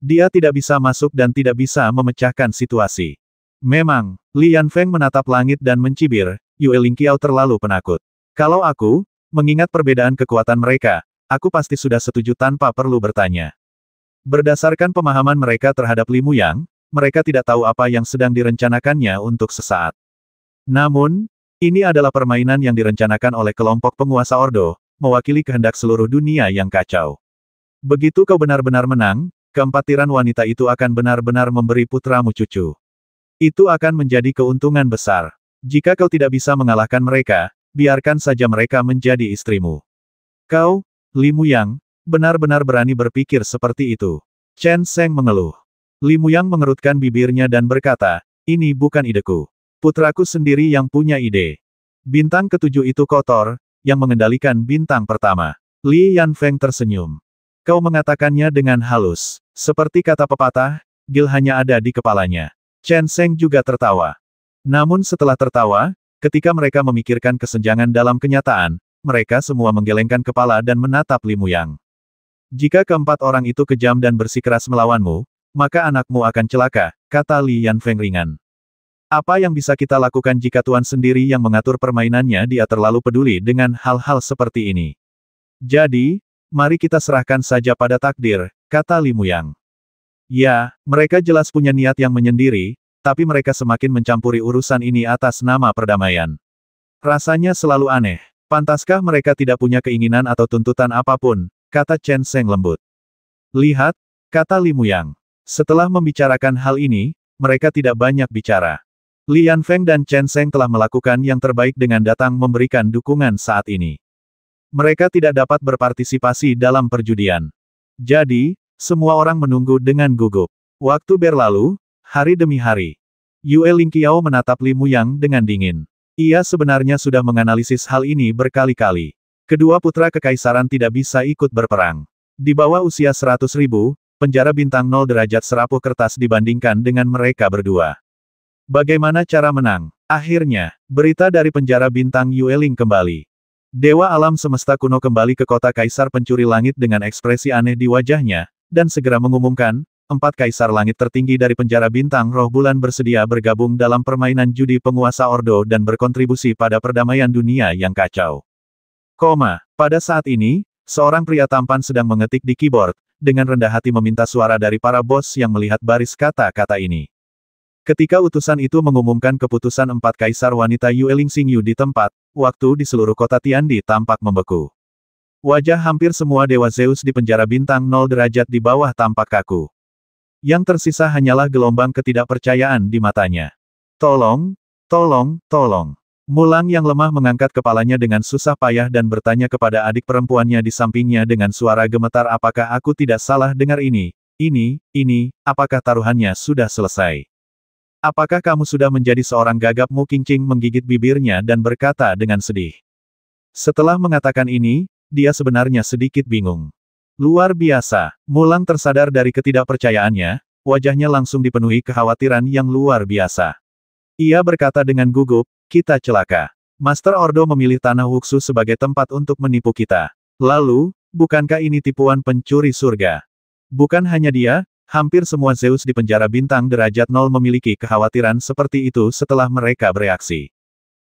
Dia tidak bisa masuk dan tidak bisa memecahkan situasi. Memang, Li Yanfeng menatap langit dan mencibir, Yue Lingqiao terlalu penakut. Kalau aku, mengingat perbedaan kekuatan mereka, aku pasti sudah setuju tanpa perlu bertanya. Berdasarkan pemahaman mereka terhadap Li Muyang, mereka tidak tahu apa yang sedang direncanakannya untuk sesaat. Namun, ini adalah permainan yang direncanakan oleh kelompok penguasa Ordo, mewakili kehendak seluruh dunia yang kacau. Begitu kau benar-benar menang, keempat tiran wanita itu akan benar-benar memberi putramu cucu. Itu akan menjadi keuntungan besar. Jika kau tidak bisa mengalahkan mereka, biarkan saja mereka menjadi istrimu. Kau, Li Muyang, benar-benar berani berpikir seperti itu. Chen Sheng mengeluh. Li Muyang mengerutkan bibirnya dan berkata, ini bukan ideku. Putraku sendiri yang punya ide. Bintang ketujuh itu kotor, yang mengendalikan bintang pertama. Li Yanfeng tersenyum. Kau mengatakannya dengan halus. Seperti kata pepatah, gil hanya ada di kepalanya. Chen Sheng juga tertawa. Namun setelah tertawa, ketika mereka memikirkan kesenjangan dalam kenyataan, mereka semua menggelengkan kepala dan menatap Li Muyang. Jika keempat orang itu kejam dan bersikeras melawanmu, maka anakmu akan celaka, kata Li Yanfeng ringan. Apa yang bisa kita lakukan jika Tuan sendiri yang mengatur permainannya? Dia terlalu peduli dengan hal-hal seperti ini. Jadi, mari kita serahkan saja pada takdir, kata Li Muyang. Ya, mereka jelas punya niat yang menyendiri, tapi mereka semakin mencampuri urusan ini atas nama perdamaian. Rasanya selalu aneh. Pantaskah mereka tidak punya keinginan atau tuntutan apapun, kata Chen Sheng lembut. Lihat, kata Li Muyang. Setelah membicarakan hal ini, mereka tidak banyak bicara. Li Yanfeng dan Chen Sheng telah melakukan yang terbaik dengan datang memberikan dukungan saat ini. Mereka tidak dapat berpartisipasi dalam perjudian. Jadi, semua orang menunggu dengan gugup. Waktu berlalu, hari demi hari. Yue Lingqiao menatap Li Muyang dengan dingin. Ia sebenarnya sudah menganalisis hal ini berkali-kali. Kedua putra kekaisaran tidak bisa ikut berperang. Di bawah usia 100.000, penjara bintang 0 derajat serapuh kertas dibandingkan dengan mereka berdua. Bagaimana cara menang? Akhirnya, berita dari penjara bintang Yueling kembali. Dewa alam semesta kuno kembali ke kota Kaisar Pencuri Langit dengan ekspresi aneh di wajahnya, dan segera mengumumkan, 4 kaisar langit tertinggi dari penjara bintang roh bulan bersedia bergabung dalam permainan judi penguasa Ordo dan berkontribusi pada perdamaian dunia yang kacau. Pada saat ini, seorang pria tampan sedang mengetik di keyboard, dengan rendah hati meminta suara dari para bos yang melihat baris kata-kata ini. Ketika utusan itu mengumumkan keputusan 4 kaisar wanita Yueling Xingyu di tempat, waktu di seluruh kota Tiandi tampak membeku. Wajah hampir semua dewa Zeus di penjara bintang 0 derajat di bawah tampak kaku. Yang tersisa hanyalah gelombang ketidakpercayaan di matanya. Tolong, tolong, tolong. Mulang yang lemah mengangkat kepalanya dengan susah payah dan bertanya kepada adik perempuannya di sampingnya dengan suara gemetar, apakah aku tidak salah dengar ini, apakah taruhannya sudah selesai? Apakah kamu sudah menjadi seorang gagap? Mu Qingqing menggigit bibirnya dan berkata dengan sedih. Setelah mengatakan ini, dia sebenarnya sedikit bingung. Luar biasa, Mulang tersadar dari ketidakpercayaannya, wajahnya langsung dipenuhi kekhawatiran yang luar biasa. Ia berkata dengan gugup, kita celaka. Master Ordo memilih tanah Wuxu sebagai tempat untuk menipu kita. Lalu, bukankah ini tipuan pencuri surga? Bukan hanya dia, hampir semua Zeus di penjara bintang derajat 0 memiliki kekhawatiran seperti itu setelah mereka bereaksi.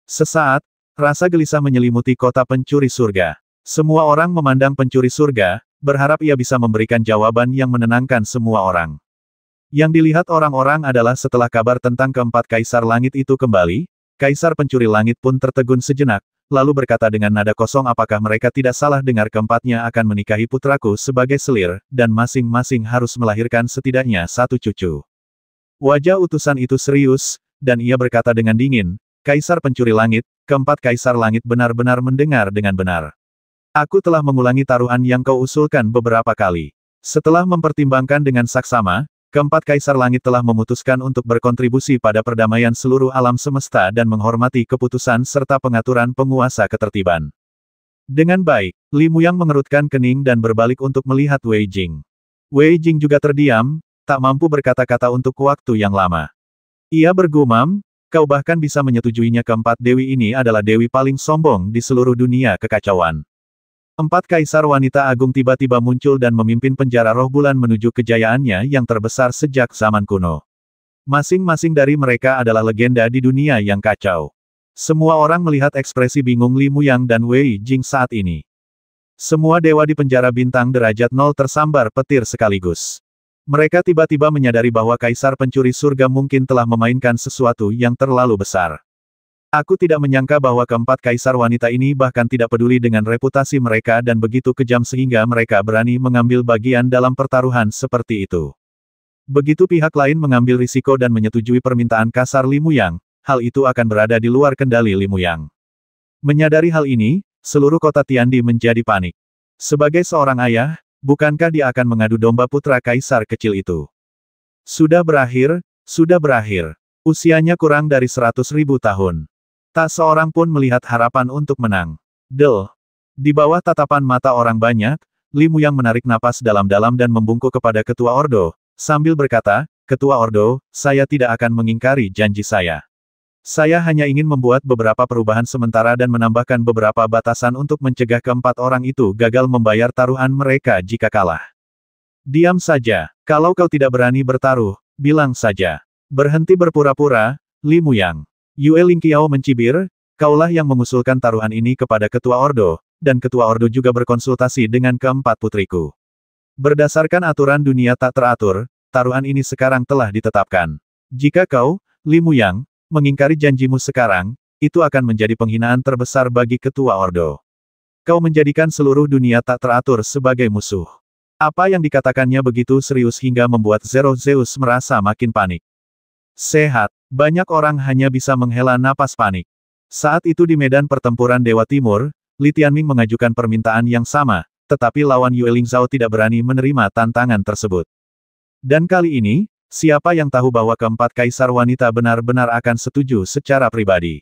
Sesaat, rasa gelisah menyelimuti kota pencuri surga. Semua orang memandang pencuri surga, berharap ia bisa memberikan jawaban yang menenangkan semua orang. Yang dilihat orang-orang adalah setelah kabar tentang keempat kaisar langit itu kembali, kaisar pencuri langit pun tertegun sejenak, lalu berkata dengan nada kosong apakah mereka tidak salah dengar keempatnya akan menikahi putraku sebagai selir, dan masing-masing harus melahirkan setidaknya satu cucu. Wajah utusan itu serius, dan ia berkata dengan dingin, Kaisar pencuri langit, keempat kaisar langit benar-benar mendengar dengan benar. Aku telah mengulangi taruhan yang kau usulkan beberapa kali. Setelah mempertimbangkan dengan saksama, keempat kaisar langit telah memutuskan untuk berkontribusi pada perdamaian seluruh alam semesta dan menghormati keputusan serta pengaturan penguasa ketertiban. Dengan baik, Li Muyang mengerutkan kening dan berbalik untuk melihat Wei Jing. Wei Jing juga terdiam, tak mampu berkata-kata untuk waktu yang lama. Ia bergumam, kau bahkan bisa menyetujuinya keempat dewi ini adalah dewi paling sombong di seluruh dunia kekacauan. Empat kaisar wanita agung tiba-tiba muncul dan memimpin penjara roh bulan menuju kejayaannya yang terbesar sejak zaman kuno. Masing-masing dari mereka adalah legenda di dunia yang kacau. Semua orang melihat ekspresi bingung Li Muyang dan Wei Jing saat ini. Semua dewa di penjara bintang derajat 0 tersambar petir sekaligus. Mereka tiba-tiba menyadari bahwa kaisar pencuri surga mungkin telah memainkan sesuatu yang terlalu besar. Aku tidak menyangka bahwa keempat kaisar wanita ini bahkan tidak peduli dengan reputasi mereka dan begitu kejam sehingga mereka berani mengambil bagian dalam pertaruhan seperti itu. Begitu pihak lain mengambil risiko dan menyetujui permintaan kasar Li Muyang, hal itu akan berada di luar kendali Li Muyang. Menyadari hal ini, seluruh kota Tiandi menjadi panik. Sebagai seorang ayah, bukankah dia akan mengadu domba putra kaisar kecil itu? Sudah berakhir, sudah berakhir. Usianya kurang dari 100.000 tahun. Tak seorang pun melihat harapan untuk menang. Di bawah tatapan mata orang banyak, Li Muyang menarik napas dalam-dalam dan membungkuk kepada Ketua Ordo, sambil berkata, Ketua Ordo, saya tidak akan mengingkari janji saya. Saya hanya ingin membuat beberapa perubahan sementara dan menambahkan beberapa batasan untuk mencegah keempat orang itu gagal membayar taruhan mereka jika kalah. Diam saja, kalau kau tidak berani bertaruh, bilang saja. Berhenti berpura-pura, Li Muyang. Yue Lingqiao mencibir, kaulah yang mengusulkan taruhan ini kepada Ketua Ordo, dan Ketua Ordo juga berkonsultasi dengan keempat putriku. Berdasarkan aturan dunia tak teratur, taruhan ini sekarang telah ditetapkan. Jika kau, Li Muyang, mengingkari janjimu sekarang, itu akan menjadi penghinaan terbesar bagi Ketua Ordo. Kau menjadikan seluruh dunia tak teratur sebagai musuh. Apa yang dikatakannya begitu serius hingga membuat Zero Zeus merasa makin panik. Sehat, banyak orang hanya bisa menghela napas panik. Saat itu di medan pertempuran Dewa Timur, Li Tianming mengajukan permintaan yang sama, tetapi lawan Yue Lingzhao tidak berani menerima tantangan tersebut. Dan kali ini, siapa yang tahu bahwa keempat kaisar wanita benar-benar akan setuju secara pribadi.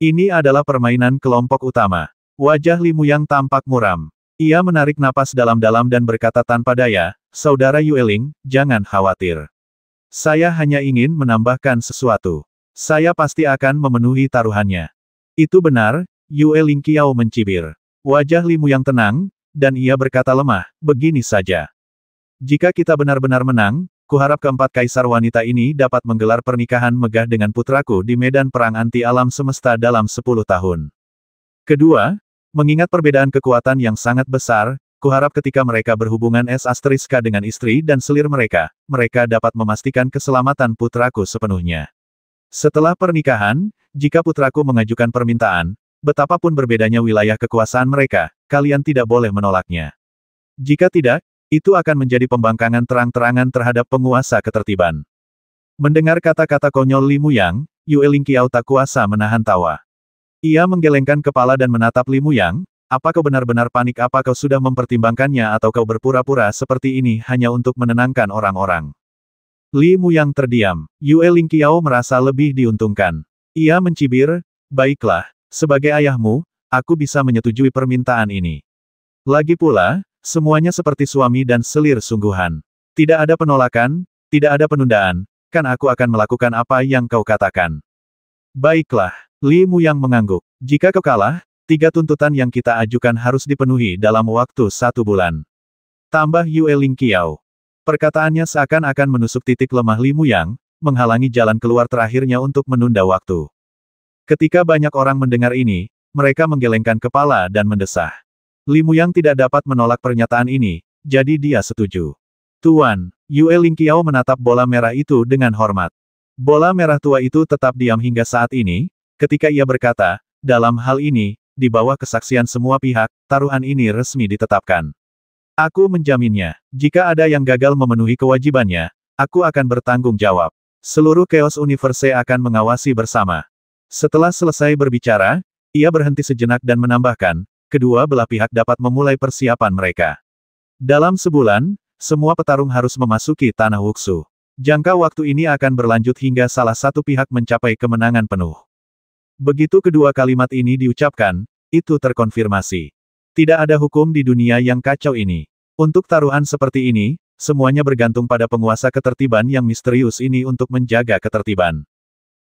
Ini adalah permainan kelompok utama. Wajah Li Muyang tampak muram. Ia menarik napas dalam-dalam dan berkata tanpa daya, Saudara Yue Ling, jangan khawatir. Saya hanya ingin menambahkan sesuatu. Saya pasti akan memenuhi taruhannya. Itu benar, Yue Lingqiao mencibir. Wajah Li Muyang tenang, dan ia berkata lemah, begini saja. Jika kita benar-benar menang, kuharap keempat kaisar wanita ini dapat menggelar pernikahan megah dengan putraku di medan perang anti alam semesta dalam 10 tahun. Kedua, mengingat perbedaan kekuatan yang sangat besar, kuharap ketika mereka berhubungan S*K dengan istri dan selir mereka, mereka dapat memastikan keselamatan putraku sepenuhnya. Setelah pernikahan, jika putraku mengajukan permintaan, betapapun berbedanya wilayah kekuasaan mereka, kalian tidak boleh menolaknya. Jika tidak, itu akan menjadi pembangkangan terang-terangan terhadap penguasa ketertiban. Mendengar kata-kata konyol Li Muyang, Yue Lingqiao tak kuasa menahan tawa. Ia menggelengkan kepala dan menatap Li Muyang. Apa kau benar-benar panik? Apa kau sudah mempertimbangkannya atau kau berpura-pura seperti ini hanya untuk menenangkan orang-orang? Li Muyang terdiam. Yue Lingqiao merasa lebih diuntungkan. Ia mencibir, baiklah, sebagai ayahmu, aku bisa menyetujui permintaan ini. Lagi pula, semuanya seperti suami dan selir sungguhan. Tidak ada penolakan, tidak ada penundaan, kan aku akan melakukan apa yang kau katakan. Baiklah, Li Muyang mengangguk. Jika kau kalah, 3 tuntutan yang kita ajukan harus dipenuhi dalam waktu 1 bulan. Tambah Yue Lingqiao. Perkataannya seakan-akan menusuk titik lemah Li Muyang, menghalangi jalan keluar terakhirnya untuk menunda waktu. Ketika banyak orang mendengar ini, mereka menggelengkan kepala dan mendesah. Li Muyang tidak dapat menolak pernyataan ini, jadi dia setuju. Tuan, Yue Lingqiao menatap bola merah itu dengan hormat. Bola merah tua itu tetap diam hingga saat ini, ketika ia berkata, dalam hal ini, di bawah kesaksian semua pihak, taruhan ini resmi ditetapkan. Aku menjaminnya, jika ada yang gagal memenuhi kewajibannya, aku akan bertanggung jawab. Seluruh Chaos Universe akan mengawasi bersama. Setelah selesai berbicara, ia berhenti sejenak dan menambahkan, kedua belah pihak dapat memulai persiapan mereka. Dalam sebulan, semua petarung harus memasuki tanah Wuxu. Jangka waktu ini akan berlanjut hingga salah satu pihak mencapai kemenangan penuh. Begitu kedua kalimat ini diucapkan, itu terkonfirmasi. Tidak ada hukum di dunia yang kacau ini. Untuk taruhan seperti ini, semuanya bergantung pada penguasa ketertiban yang misterius ini untuk menjaga ketertiban.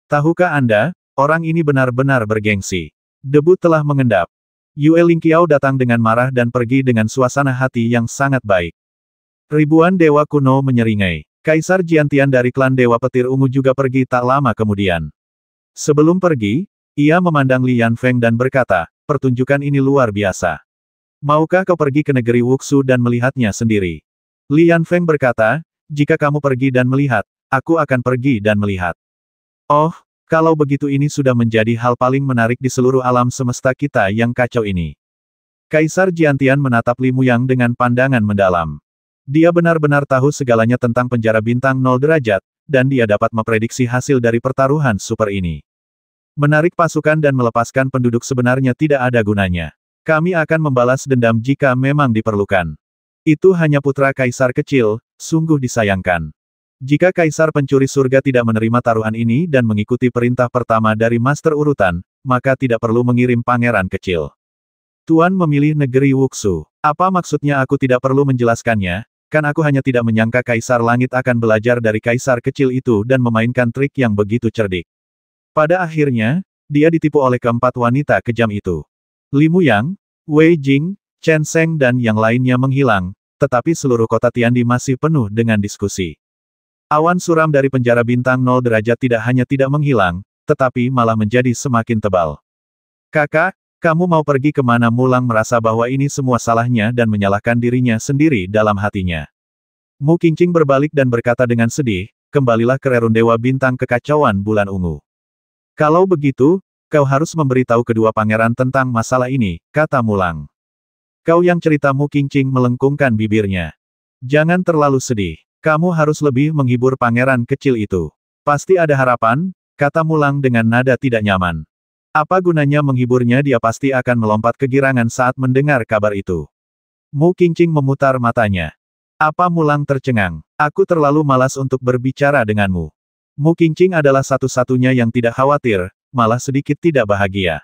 Tahukah Anda, orang ini benar-benar bergengsi. Debu telah mengendap. Yue Lingqiao datang dengan marah dan pergi dengan suasana hati yang sangat baik. Ribuan dewa kuno menyeringai. Kaisar Jiantian dari klan Dewa Petir Ungu juga pergi tak lama kemudian. Sebelum pergi, ia memandang Li Yanfeng dan berkata, pertunjukan ini luar biasa. Maukah kau pergi ke negeri Wuxu dan melihatnya sendiri? Li Yanfeng berkata, jika kamu pergi dan melihat, aku akan pergi dan melihat. Oh, kalau begitu ini sudah menjadi hal paling menarik di seluruh alam semesta kita yang kacau ini. Kaisar Jiantian menatap Li Muyang dengan pandangan mendalam. Dia benar-benar tahu segalanya tentang penjara bintang 0 derajat, dan dia dapat memprediksi hasil dari pertaruhan super ini. Menarik pasukan dan melepaskan penduduk sebenarnya tidak ada gunanya. Kami akan membalas dendam jika memang diperlukan. Itu hanya putra kaisar kecil, sungguh disayangkan. Jika kaisar pencuri surga tidak menerima taruhan ini dan mengikuti perintah pertama dari master urutan, maka tidak perlu mengirim pangeran kecil. Tuan memilih negeri Wuxu. Apa maksudnya aku tidak perlu menjelaskannya? Kan aku hanya tidak menyangka Kaisar Langit akan belajar dari Kaisar kecil itu dan memainkan trik yang begitu cerdik. Pada akhirnya, dia ditipu oleh keempat wanita kejam itu. Li Muyang, Wei Jing, Chen Sheng dan yang lainnya menghilang, tetapi seluruh kota Tiandi masih penuh dengan diskusi. Awan suram dari penjara bintang 0 derajat tidak hanya tidak menghilang, tetapi malah menjadi semakin tebal. Kakak, kamu mau pergi kemana? Mulang merasa bahwa ini semua salahnya dan menyalahkan dirinya sendiri dalam hatinya. Mu Qingqing berbalik dan berkata dengan sedih, kembalilah ke rerun Dewa Bintang Kekacauan Bulan Ungu. Kalau begitu, kau harus memberitahu kedua pangeran tentang masalah ini, kata Mulang. Kau yang cerita. Mu Qingqing melengkungkan bibirnya. Jangan terlalu sedih. Kamu harus lebih menghibur pangeran kecil itu. Pasti ada harapan, kata Mulang dengan nada tidak nyaman. Apa gunanya menghiburnya? Dia pasti akan melompat kegirangan saat mendengar kabar itu. Mu Qingqing memutar matanya. Apa? Mulang tercengang. Aku terlalu malas untuk berbicara denganmu. Mu Qingqing adalah satu-satunya yang tidak khawatir, malah sedikit tidak bahagia.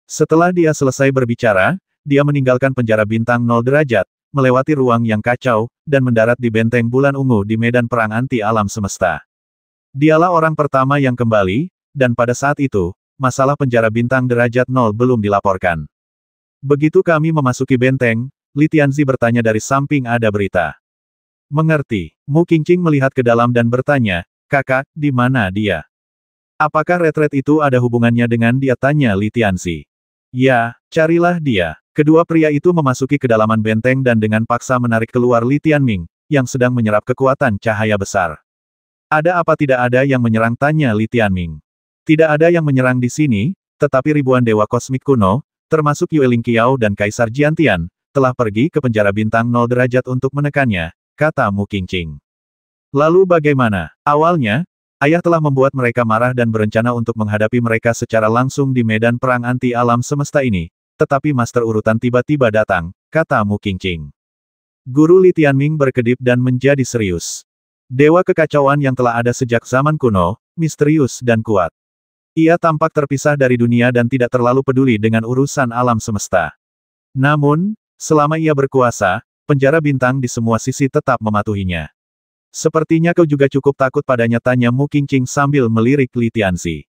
Setelah dia selesai berbicara, dia meninggalkan penjara bintang 0 derajat, melewati ruang yang kacau, dan mendarat di benteng bulan ungu di medan perang anti alam semesta. Dialah orang pertama yang kembali, dan pada saat itu, masalah penjara bintang derajat 0 belum dilaporkan. Begitu kami memasuki benteng, Li Tianzi bertanya dari samping. Ada berita. Mengerti. Mu Qingqing melihat ke dalam dan bertanya, kakak, di mana dia? Apakah retret itu ada hubungannya dengan dia? Tanya Li Tianzi. Ya, carilah dia. Kedua pria itu memasuki kedalaman benteng dan dengan paksa menarik keluar Li Tianming, yang sedang menyerap kekuatan cahaya besar. Ada apa? Tidak ada yang menyerang? Tanya Li Tianming. Tidak ada yang menyerang di sini, tetapi ribuan dewa kosmik kuno, termasuk Yue Lingqiao dan Kaisar Jiantian, telah pergi ke penjara bintang 0 derajat untuk menekannya, kata Mu Qingqing. Lalu bagaimana? Awalnya, ayah telah membuat mereka marah dan berencana untuk menghadapi mereka secara langsung di medan perang anti alam semesta ini, tetapi master urutan tiba-tiba datang, kata Mu Qingqing. Guru Li Tianming berkedip dan menjadi serius. Dewa kekacauan yang telah ada sejak zaman kuno, misterius dan kuat. Ia tampak terpisah dari dunia dan tidak terlalu peduli dengan urusan alam semesta. Namun, Selama ia berkuasa, penjara bintang di semua sisi tetap mematuhinya. Sepertinya kau juga cukup takut padanya, tanya Mu Qingqing sambil melirik Li Tianzi.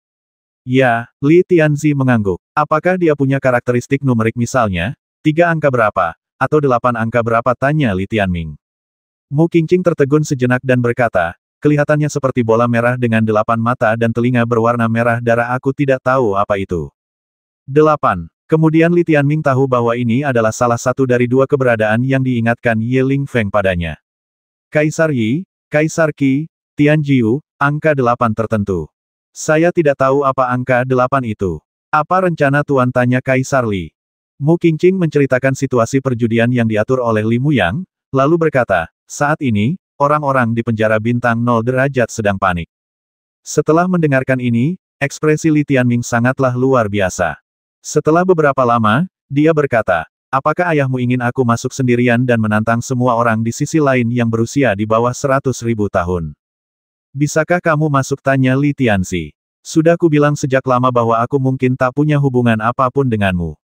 Ya, Li Tianzi mengangguk. Apakah dia punya karakteristik numerik misalnya? 3 angka berapa? Atau 8 angka berapa? Tanya Li Tianming. Mu Qingqing tertegun sejenak dan berkata, kelihatannya seperti bola merah dengan 8 mata dan telinga berwarna merah darah. Aku tidak tahu apa itu. 8. Kemudian Li Tianming tahu bahwa ini adalah salah satu dari 2 keberadaan yang diingatkan Ye Lingfeng padanya. Kaisar Yi, Kaisar Qi, Tianjiu, angka 8 tertentu. Saya tidak tahu apa angka 8 itu. Apa rencana Tuan, tanya Kaisar Li. Mu Qingqing menceritakan situasi perjudian yang diatur oleh Li Muyang, lalu berkata, saat ini, orang-orang di penjara bintang 0 derajat sedang panik. Setelah mendengarkan ini, ekspresi Li Tianming sangatlah luar biasa. Setelah beberapa lama, dia berkata, apakah ayahmu ingin aku masuk sendirian dan menantang semua orang di sisi lain yang berusia di bawah 100.000 tahun? Bisakah kamu masuk, tanya Li Tianzi. Sudah kubilang sejak lama bahwa aku mungkin tak punya hubungan apapun denganmu.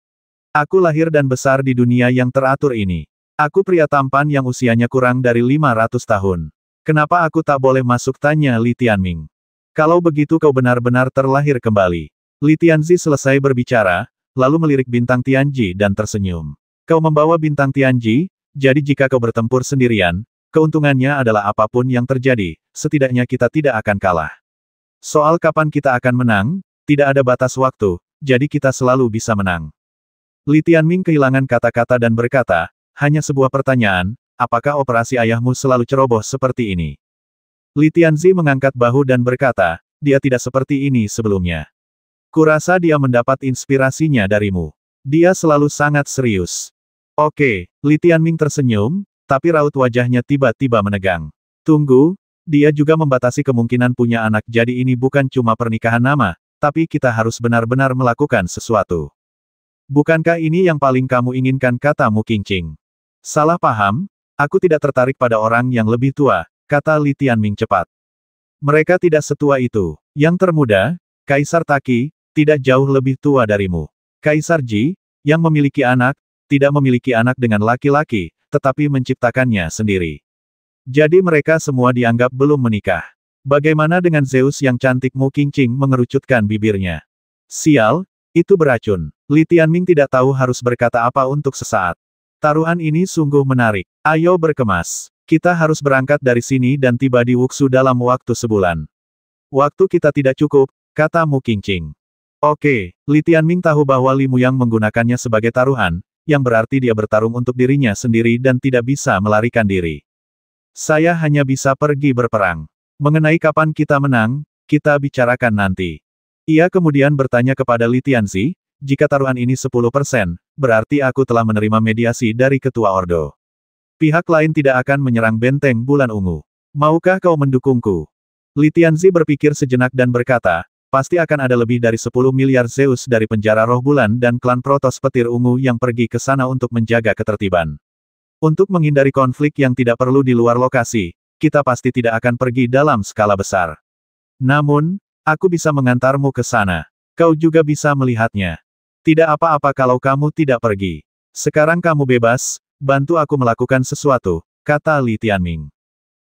Aku lahir dan besar di dunia yang teratur ini. Aku pria tampan yang usianya kurang dari 500 tahun. Kenapa aku tak boleh masuk, tanya Li Tianming. Kalau begitu kau benar-benar terlahir kembali. Li Tianzi selesai berbicara, lalu melirik Bintang Tianji dan tersenyum. Kau membawa Bintang Tianji, jadi jika kau bertempur sendirian, keuntungannya adalah apapun yang terjadi, setidaknya kita tidak akan kalah. Soal kapan kita akan menang, tidak ada batas waktu, jadi kita selalu bisa menang. Li Tianming kehilangan kata-kata dan berkata, hanya sebuah pertanyaan, apakah operasi ayahmu selalu ceroboh seperti ini? Li Tianzi mengangkat bahu dan berkata, dia tidak seperti ini sebelumnya. Kurasa dia mendapat inspirasinya darimu. Dia selalu sangat serius. Oke, Li Tianming tersenyum, tapi raut wajahnya tiba-tiba menegang. Tunggu, dia juga membatasi kemungkinan punya anak, jadi ini bukan cuma pernikahan nama, tapi kita harus benar-benar melakukan sesuatu. Bukankah ini yang paling kamu inginkan, kata Mu Qingqing. Salah paham, aku tidak tertarik pada orang yang lebih tua, kata Li Tianming cepat. Mereka tidak setua itu. Yang termuda, Kaisar Taki, tidak jauh lebih tua darimu. Kaisar Ji, yang memiliki anak, tidak memiliki anak dengan laki-laki, tetapi menciptakannya sendiri. Jadi mereka semua dianggap belum menikah. Bagaimana dengan Zeus yang cantik? Mu Qingqing mengerucutkan bibirnya. Sial, itu beracun. Li Tianming tidak tahu harus berkata apa untuk sesaat. Taruhan ini sungguh menarik. Ayo berkemas. Kita harus berangkat dari sini dan tiba di Wuxu dalam waktu sebulan. Waktu kita tidak cukup, kata Mu Qingqing. Oke, Li Tianming tahu bahwa Li Muyang menggunakannya sebagai taruhan, yang berarti dia bertarung untuk dirinya sendiri dan tidak bisa melarikan diri. Saya hanya bisa pergi berperang. Mengenai kapan kita menang, kita bicarakan nanti. Ia kemudian bertanya kepada Li Tianzi, jika taruhan ini 10%, berarti aku telah menerima mediasi dari Ketua Ordo. Pihak lain tidak akan menyerang benteng Bulan Ungu. Maukah kau mendukungku? Li Tianzi berpikir sejenak dan berkata, pasti akan ada lebih dari 10 miliar Zeus dari penjara Roh Bulan dan klan Protos Petir Ungu yang pergi ke sana untuk menjaga ketertiban. Untuk menghindari konflik yang tidak perlu di luar lokasi, kita pasti tidak akan pergi dalam skala besar. Namun, aku bisa mengantarmu ke sana. Kau juga bisa melihatnya. Tidak apa-apa kalau kamu tidak pergi. Sekarang kamu bebas, bantu aku melakukan sesuatu, kata Li Tianming.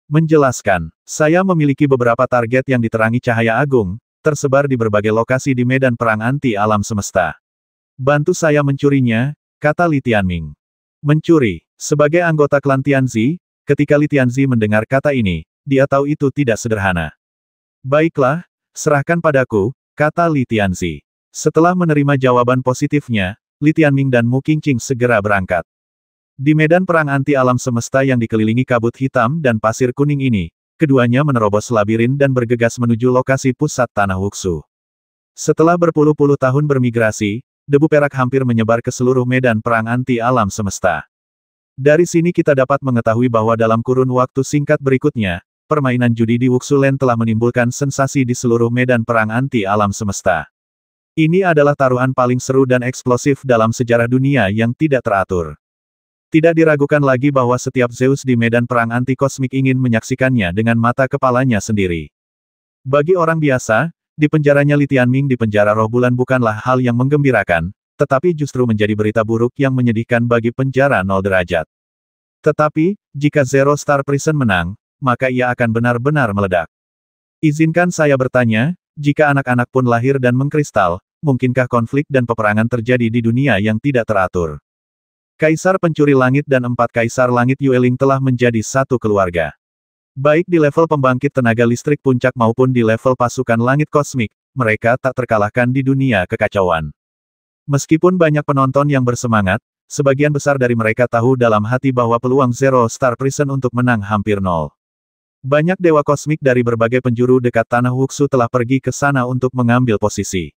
Menjelaskan, saya memiliki beberapa target yang diterangi cahaya agung, tersebar di berbagai lokasi di medan perang anti alam semesta. Bantu saya mencurinya, kata Li Tianming. Mencuri. Sebagai anggota klan Tianzi, ketika Li Tianzi mendengar kata ini, dia tahu itu tidak sederhana. Baiklah, serahkan padaku, kata Li Tianzi. Setelah menerima jawaban positifnya, Li Tianming dan Mu Qingqing segera berangkat. Di medan perang anti alam semesta yang dikelilingi kabut hitam dan pasir kuning ini, keduanya menerobos labirin dan bergegas menuju lokasi pusat tanah Wuxu. Setelah berpuluh-puluh tahun bermigrasi, debu perak hampir menyebar ke seluruh medan perang anti alam semesta. Dari sini kita dapat mengetahui bahwa dalam kurun waktu singkat berikutnya, permainan judi di Wuxu Land telah menimbulkan sensasi di seluruh medan perang anti alam semesta. Ini adalah taruhan paling seru dan eksplosif dalam sejarah dunia yang tidak teratur. Tidak diragukan lagi bahwa setiap Zeus di medan perang anti kosmik ingin menyaksikannya dengan mata kepalanya sendiri. Bagi orang biasa, di penjaranya Li Tianming di penjara Roh Bulan bukanlah hal yang menggembirakan, tetapi justru menjadi berita buruk yang menyedihkan bagi penjara 0 derajat. Tetapi, jika Zero Star Prison menang, maka ia akan benar-benar meledak. Izinkan saya bertanya, jika anak-anak pun lahir dan mengkristal, mungkinkah konflik dan peperangan terjadi di dunia yang tidak teratur? Kaisar Pencuri Langit dan 4 Kaisar Langit Yueling telah menjadi satu keluarga. Baik di level pembangkit tenaga listrik puncak maupun di level pasukan langit kosmik, mereka tak terkalahkan di dunia kekacauan. Meskipun banyak penonton yang bersemangat, sebagian besar dari mereka tahu dalam hati bahwa peluang Zero Star Prison untuk menang hampir nol. Banyak dewa kosmik dari berbagai penjuru dekat tanah Wuxu telah pergi ke sana untuk mengambil posisi.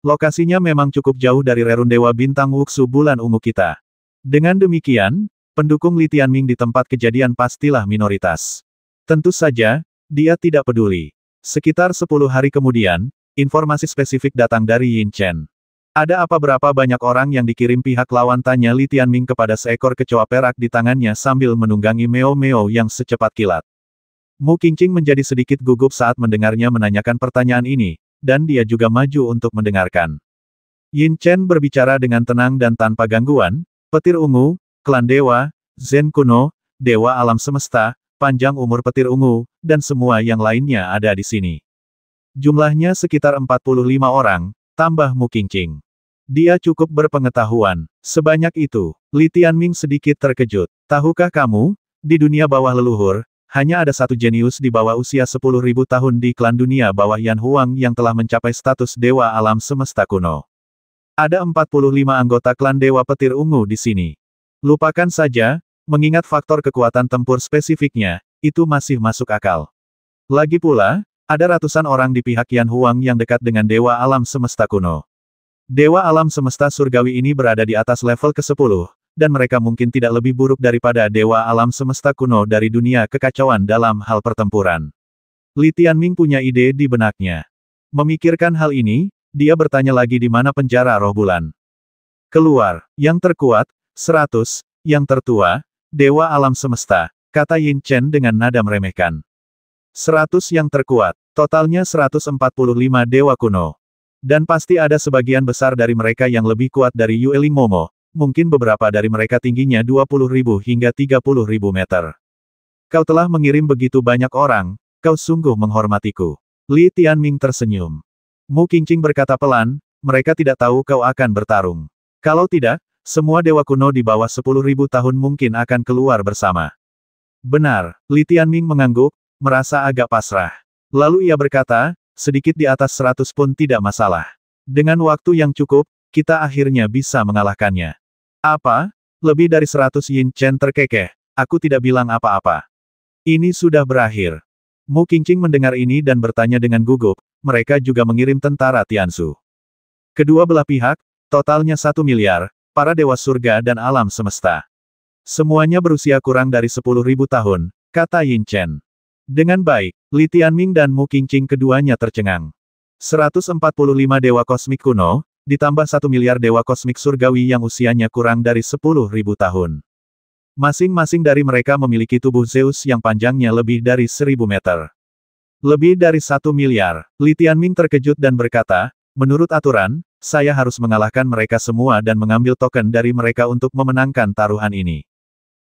Lokasinya memang cukup jauh dari rerun dewa bintang Wuxu bulan ungu kita. Dengan demikian, pendukung Li Tianming di tempat kejadian pastilah minoritas. Tentu saja, dia tidak peduli. Sekitar 10 hari kemudian, informasi spesifik datang dari Yin Chen. Ada apa berapa banyak orang yang dikirim pihak lawan, tanya Li Tianming kepada seekor kecoa perak di tangannya sambil menunggangi Meo-Meo yang secepat kilat. Mu Qingqing menjadi sedikit gugup saat mendengarnya menanyakan pertanyaan ini, dan dia juga maju untuk mendengarkan. Yin Chen berbicara dengan tenang dan tanpa gangguan, petir ungu, klan dewa, Zen kuno, dewa alam semesta, panjang umur petir ungu, dan semua yang lainnya ada di sini. Jumlahnya sekitar 45 orang, tambah Mu Qingqing. Dia cukup berpengetahuan. Sebanyak itu, Li Tianming sedikit terkejut. Tahukah kamu, di dunia bawah leluhur, hanya ada satu jenius di bawah usia 10.000 tahun di klan dunia bawah Yan Huang yang telah mencapai status dewa alam semesta kuno. Ada 45 anggota klan dewa petir ungu di sini. Lupakan saja, mengingat faktor kekuatan tempur spesifiknya, itu masih masuk akal. Lagi pula, ada ratusan orang di pihak Yan Huang yang dekat dengan dewa alam semesta kuno. Dewa alam semesta surgawi ini berada di atas level ke-10, dan mereka mungkin tidak lebih buruk daripada dewa alam semesta kuno dari dunia kekacauan dalam hal pertempuran. Li Tianming punya ide di benaknya. Memikirkan hal ini, dia bertanya lagi di mana penjara roh bulan. Keluar, yang terkuat, 100, yang tertua, dewa alam semesta, kata Yin Chen dengan nada meremehkan. 100 yang terkuat, totalnya 145 dewa kuno. Dan pasti ada sebagian besar dari mereka yang lebih kuat dari Yueling Momo, mungkin beberapa dari mereka tingginya 20.000 hingga 30.000 meter. Kau telah mengirim begitu banyak orang, kau sungguh menghormatiku. Li Tianming tersenyum. Mu Qingqing berkata pelan, mereka tidak tahu kau akan bertarung. Kalau tidak, semua dewa kuno di bawah 10.000 tahun mungkin akan keluar bersama. Benar, Li Tianming mengangguk, merasa agak pasrah. Lalu ia berkata, sedikit di atas 100 pun tidak masalah. Dengan waktu yang cukup, kita akhirnya bisa mengalahkannya. Apa? Lebih dari 100? Yin Chen terkekeh. Aku tidak bilang apa-apa. Ini sudah berakhir. Mu Qingqing mendengar ini dan bertanya dengan gugup, mereka juga mengirim tentara Tianzu. Kedua belah pihak, totalnya 1 miliar, para dewa surga dan alam semesta. Semuanya berusia kurang dari 10.000 tahun, kata Yin Chen. Dengan baik, Li Tianming dan Mu Qingqing keduanya tercengang. 145 dewa kosmik kuno, ditambah 1 miliar dewa kosmik surgawi yang usianya kurang dari 10.000 tahun. Masing-masing dari mereka memiliki tubuh Zeus yang panjangnya lebih dari 1.000 meter. Lebih dari 1 miliar, Li Tianming terkejut dan berkata, menurut aturan, saya harus mengalahkan mereka semua dan mengambil token dari mereka untuk memenangkan taruhan ini.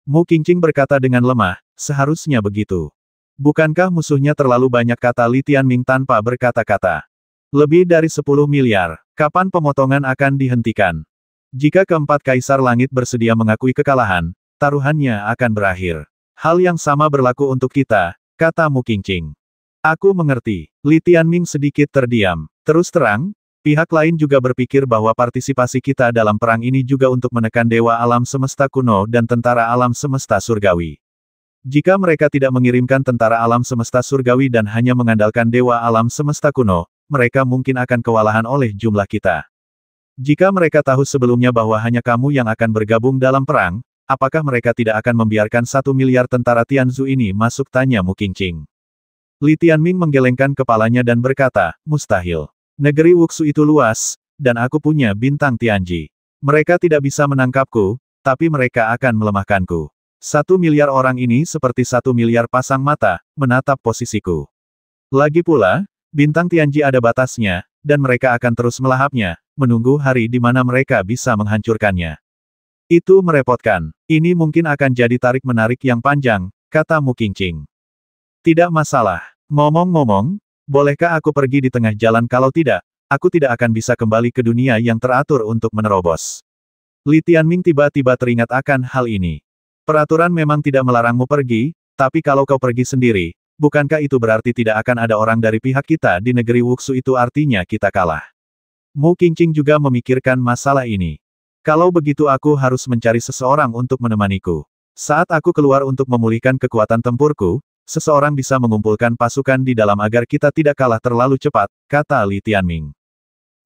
Mu Qingqing berkata dengan lemah, seharusnya begitu. Bukankah musuhnya terlalu banyak, kata Li Tianming tanpa berkata-kata. Lebih dari 10 miliar, kapan pemotongan akan dihentikan? Jika keempat kaisar langit bersedia mengakui kekalahan, taruhannya akan berakhir. Hal yang sama berlaku untuk kita, kata Mu Qingqing. Aku mengerti. Li Tianming sedikit terdiam. Terus terang, pihak lain juga berpikir bahwa partisipasi kita dalam perang ini juga untuk menekan dewa alam semesta kuno dan tentara alam semesta surgawi. Jika mereka tidak mengirimkan tentara alam semesta surgawi dan hanya mengandalkan dewa alam semesta kuno, mereka mungkin akan kewalahan oleh jumlah kita. Jika mereka tahu sebelumnya bahwa hanya kamu yang akan bergabung dalam perang, apakah mereka tidak akan membiarkan 1 miliar tentara Tianzu ini masuk, tanya Mu Qingqing. Li Tianming menggelengkan kepalanya dan berkata, mustahil. Negeri Wuxu itu luas, dan aku punya bintang Tianji. Mereka tidak bisa menangkapku, tapi mereka akan melemahkanku. 1 miliar orang ini seperti 1 miliar pasang mata, menatap posisiku. Lagi pula, bintang Tianji ada batasnya, dan mereka akan terus melahapnya, menunggu hari di mana mereka bisa menghancurkannya. Itu merepotkan. Ini mungkin akan jadi tarik-menarik yang panjang, kata Mu Qingqing. Tidak masalah. Ngomong-ngomong, bolehkah aku pergi di tengah jalan? Kalau tidak, aku tidak akan bisa kembali ke dunia yang teratur untuk menerobos. Li Tianming tiba-tiba teringat akan hal ini. Peraturan memang tidak melarangmu pergi, tapi kalau kau pergi sendiri, bukankah itu berarti tidak akan ada orang dari pihak kita di negeri Wuxu? Itu artinya kita kalah. Mu Qingqing juga memikirkan masalah ini. Kalau begitu aku harus mencari seseorang untuk menemaniku. Saat aku keluar untuk memulihkan kekuatan tempurku, seseorang bisa mengumpulkan pasukan di dalam agar kita tidak kalah terlalu cepat, kata Li Tianming.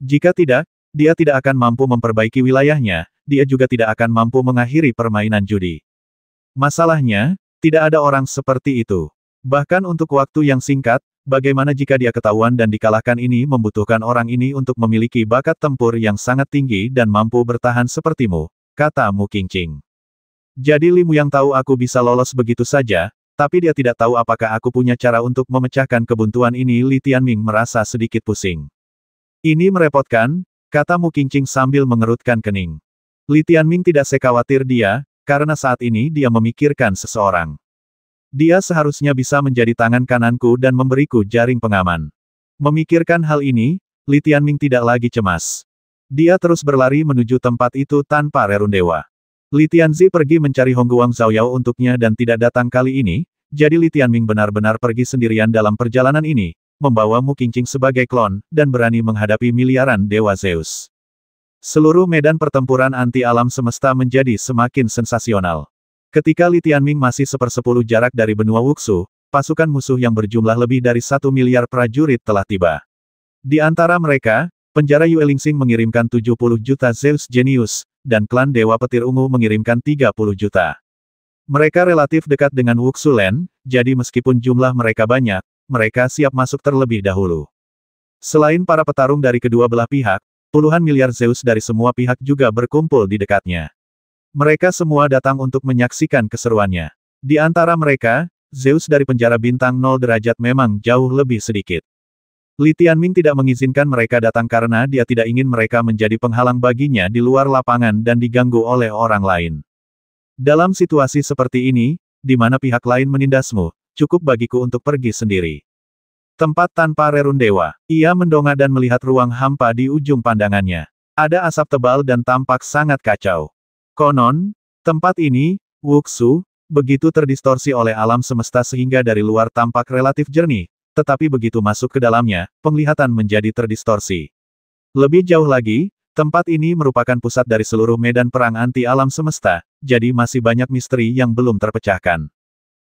Jika tidak, dia tidak akan mampu memperbaiki wilayahnya, dia juga tidak akan mampu mengakhiri permainan judi. Masalahnya, tidak ada orang seperti itu. Bahkan untuk waktu yang singkat, bagaimana jika dia ketahuan dan dikalahkan? Ini membutuhkan orang ini untuk memiliki bakat tempur yang sangat tinggi dan mampu bertahan sepertimu, kata Mu Qingqing. Jadi Li Mu yang tahu aku bisa lolos begitu saja, tapi dia tidak tahu apakah aku punya cara untuk memecahkan kebuntuan ini. Li Tianming merasa sedikit pusing. Ini merepotkan, kata Mu Qingqing sambil mengerutkan kening. Li Tianming tidak sekhawatir dia, karena saat ini dia memikirkan seseorang. Dia seharusnya bisa menjadi tangan kananku dan memberiku jaring pengaman. Memikirkan hal ini, Li Tianming tidak lagi cemas. Dia terus berlari menuju tempat itu tanpa rerundewa. Li Tianzi pergi mencari Hongguang Zhaoyao untuknya dan tidak datang kali ini, jadi Li Tianming benar-benar pergi sendirian dalam perjalanan ini, membawa Mu Qingqing sebagai klon, dan berani menghadapi miliaran Dewa Zeus. Seluruh medan pertempuran anti alam semesta menjadi semakin sensasional. Ketika Li Tianming masih 1/10 jarak dari benua Wuxu, pasukan musuh yang berjumlah lebih dari 1 miliar prajurit telah tiba. Di antara mereka, penjara Yue Lingxing mengirimkan 70 juta Zeus Genius, dan klan Dewa Petir Ungu mengirimkan 30 juta. Mereka relatif dekat dengan Wuxu Land, jadi meskipun jumlah mereka banyak, mereka siap masuk terlebih dahulu. Selain para petarung dari kedua belah pihak, puluhan miliar Zeus dari semua pihak juga berkumpul di dekatnya. Mereka semua datang untuk menyaksikan keseruannya. Di antara mereka, Zeus dari penjara bintang 0 derajat memang jauh lebih sedikit. Li Tianming tidak mengizinkan mereka datang karena dia tidak ingin mereka menjadi penghalang baginya di luar lapangan dan diganggu oleh orang lain. Dalam situasi seperti ini, di mana pihak lain menindasmu, cukup bagiku untuk pergi sendiri. Tempat tanpa rerundewa. Ia mendongak dan melihat ruang hampa di ujung pandangannya. Ada asap tebal dan tampak sangat kacau. Konon, tempat ini, Wuxu, begitu terdistorsi oleh alam semesta sehingga dari luar tampak relatif jernih, tetapi begitu masuk ke dalamnya, penglihatan menjadi terdistorsi. Lebih jauh lagi, tempat ini merupakan pusat dari seluruh medan perang anti alam semesta, jadi masih banyak misteri yang belum terpecahkan.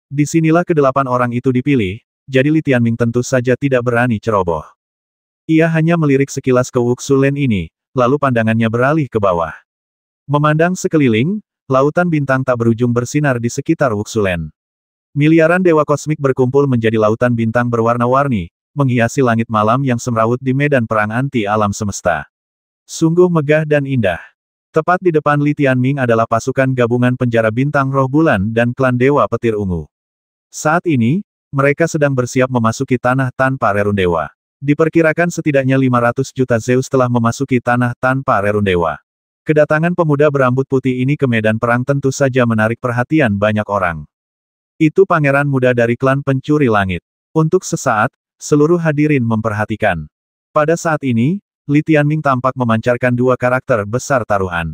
Disinilah ke-8 orang itu dipilih, jadi Li Tianming tentu saja tidak berani ceroboh. Ia hanya melirik sekilas ke Wuxu Land ini, lalu pandangannya beralih ke bawah. Memandang sekeliling, lautan bintang tak berujung bersinar di sekitar Wuxu Land. Miliaran dewa kosmik berkumpul menjadi lautan bintang berwarna-warni, menghiasi langit malam yang semrawut di medan perang anti alam semesta. Sungguh megah dan indah. Tepat di depan Li Tianming adalah pasukan gabungan penjara bintang roh bulan dan klan Dewa Petir Ungu. Saat ini, mereka sedang bersiap memasuki tanah tanpa rerundewa. Diperkirakan setidaknya 500 juta Zeus telah memasuki tanah tanpa rerundewa. Kedatangan pemuda berambut putih ini ke medan perang tentu saja menarik perhatian banyak orang. Itu pangeran muda dari klan pencuri langit. Untuk sesaat, seluruh hadirin memperhatikan. Pada saat ini, Li Tianming tampak memancarkan dua karakter besar taruhan.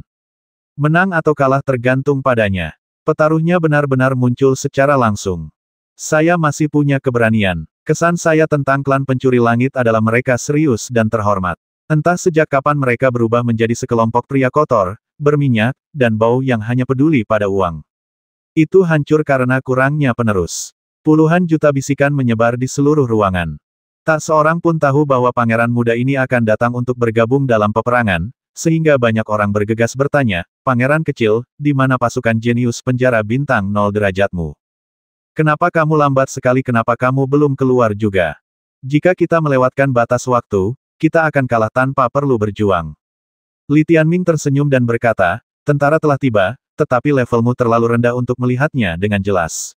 Menang atau kalah tergantung padanya. Petaruhnya benar-benar muncul secara langsung. Saya masih punya keberanian. Kesan saya tentang klan pencuri langit adalah mereka serius dan terhormat. Entah sejak kapan mereka berubah menjadi sekelompok pria kotor, berminyak, dan bau yang hanya peduli pada uang. Itu hancur karena kurangnya penerus. Puluhan juta bisikan menyebar di seluruh ruangan. Tak seorang pun tahu bahwa pangeran muda ini akan datang untuk bergabung dalam peperangan, sehingga banyak orang bergegas bertanya, "Pangeran kecil, di mana pasukan jenius penjara bintang 0 derajatmu? Kenapa kamu lambat sekali? Kenapa kamu belum keluar juga? Jika kita melewatkan batas waktu, kita akan kalah tanpa perlu berjuang." Li Tianming tersenyum dan berkata, "Tentara telah tiba, tetapi levelmu terlalu rendah untuk melihatnya dengan jelas."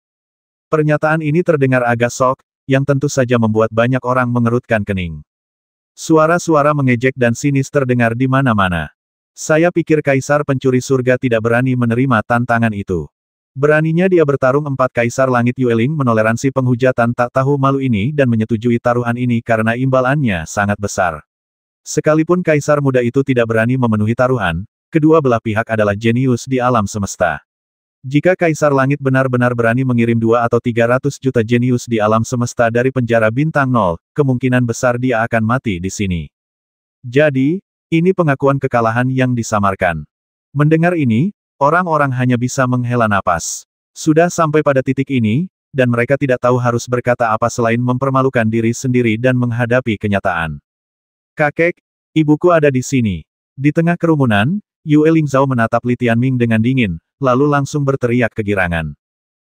Pernyataan ini terdengar agak sok, yang tentu saja membuat banyak orang mengerutkan kening. Suara-suara mengejek dan sinis terdengar di mana-mana. Saya pikir Kaisar Pencuri Surga tidak berani menerima tantangan itu. Beraninya dia bertarung 4 Kaisar Langit Yueling menoleransi penghujatan tak tahu malu ini dan menyetujui taruhan ini karena imbalannya sangat besar. Sekalipun Kaisar muda itu tidak berani memenuhi taruhan, kedua belah pihak adalah jenius di alam semesta. Jika Kaisar Langit benar-benar berani mengirim 2 atau 300 juta jenius di alam semesta dari penjara bintang 0, kemungkinan besar dia akan mati di sini. Jadi, ini pengakuan kekalahan yang disamarkan. Mendengar ini, orang-orang hanya bisa menghela napas. Sudah sampai pada titik ini, dan mereka tidak tahu harus berkata apa selain mempermalukan diri sendiri dan menghadapi kenyataan. Kakek, ibuku ada di sini. Di tengah kerumunan, Yue Lingzhao menatap Li Tianming dengan dingin, lalu langsung berteriak kegirangan.